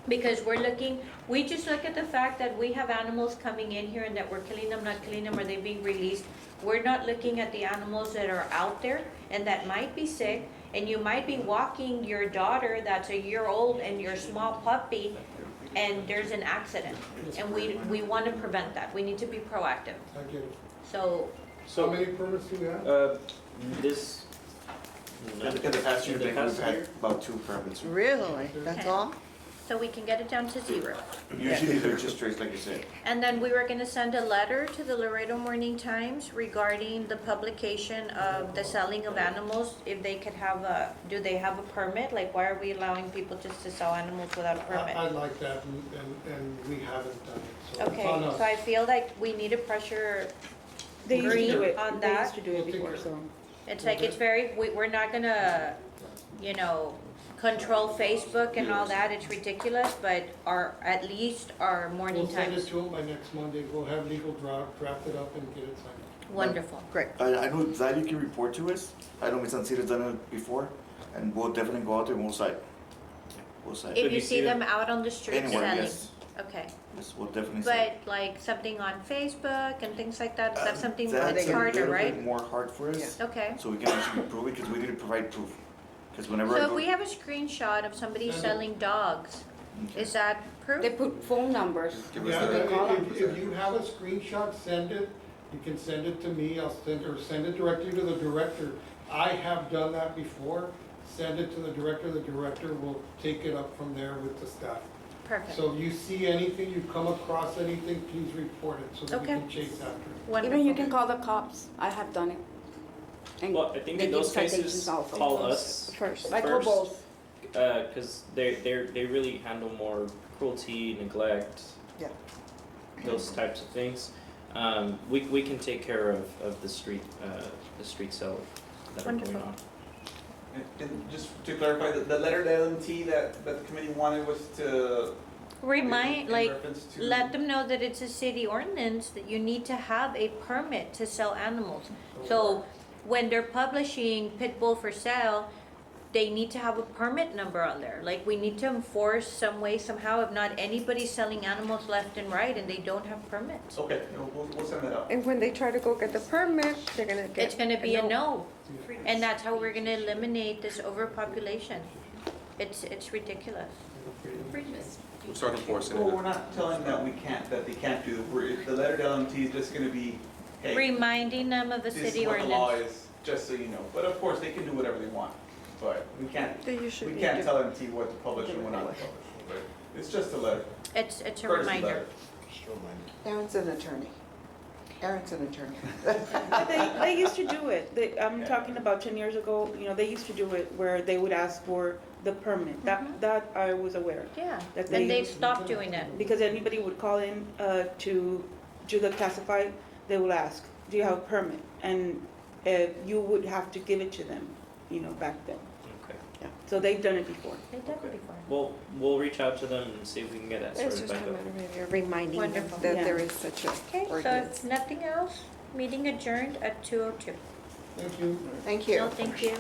Because we just look at the fact that we have animals coming in here and that we're killing them, not killing them, or they being released. We're not looking at the animals that are out there and that might be sick, and you might be walking your daughter that's a year old and your small puppy, and there's an accident. And we want to prevent that. We need to be proactive. I get it. So How many permits do you have? This. In the past year, we've had about 2 permits. Really? That's Okay. all? so we can get it down to 0. Usually they're just strays, like you said. And then we were gonna send a letter to the Laredo Morning Times regarding the publication of the selling of animals, if they could have do they have a permit? Like, why are we allowing people just to sell animals without a permit? I like that, and we haven't done it, so it's Okay, on us. so I feel like we need to pressure They used to Green do it, on they that. used to do it before, so. It's like, it's very, we're not gonna, you know, control Facebook and all that, it's ridiculous, but at least our morning We'll send it times, to them by next Monday, we'll have legal draft it up and get it signed. wonderful. Great. I know that you can report to us. I know Ms. Ancira's done it before, and we'll definitely go out there and we'll cite. We'll cite. If you see them out on the street Anywhere, selling, yes. okay. Yes, we'll definitely cite. But like something on Facebook and things like that, that's something That's that's a harder, little right? bit more hard for us, Okay. so we can actually prove it, because we need to provide proof. Because whenever I So if go. we have a screenshot of somebody Send it. selling dogs, Okay. is that proof? They put phone numbers. Give us Yeah, the- if you have a screenshot, send it, you can send it to me, I'll send it directly to the director. I have done that before, send it to the director will take it up from there with the staff. Perfect, So if you see anything, you come across anything, please report it so that we Okay. can chase after it. wonderful. Even you can call the cops, I have done it. And Well, I think they in give those cases, citations also. call us First, I call first. both. Because they really handle more cruelty, neglect, Yeah. those types of things. We can take care of the street sale that are going Wonderful. on. And just to clarify, the letter to LMT that the committee wanted was to. Remind, in like, reference to- let them know that it's a city ordinance, that you need to have a permit to sell animals. So when they're publishing pit bull for sale, they need to have a permit number on there. Like, we need to enforce some way, somehow, if not anybody's selling animals left and right and they don't have permits. Okay, no, we'll send that out. And when they try to go get the permit, they're gonna get. It's gonna be a no. And that's how we're gonna eliminate this overpopulation. It's ridiculous. We'll start enforcing Well, it. we're not telling them that they can't do, the letter to LMT is just gonna be, hey, Reminding them of the this is city what the law ordinance. is, just so you know. But of course, they can do whatever they want, but we can't They tell MT what to publish and what not to publish. But it's just a letter, It's a courtesy reminder. letter. Aaron's an attorney. Aaron's an attorney. But they used to do it. I'm talking about 10 years ago, they used to do it where they would ask for the permit. That I was aware. Yeah, That and they- they've stopped doing that. Because anybody would call in to do the classified, they will ask, do you have a permit? And you would have to give it to them, back then. Okay. So they've done it before. They've done it before. Well, we'll reach out to them and see if we can get that It's started just a back up. matter of maybe reminding them Wonderful. that Yeah. there is such a Okay, so ordinance. if nothing else, meeting adjourned at 2:02. Thank you. Thank you. No, thank you.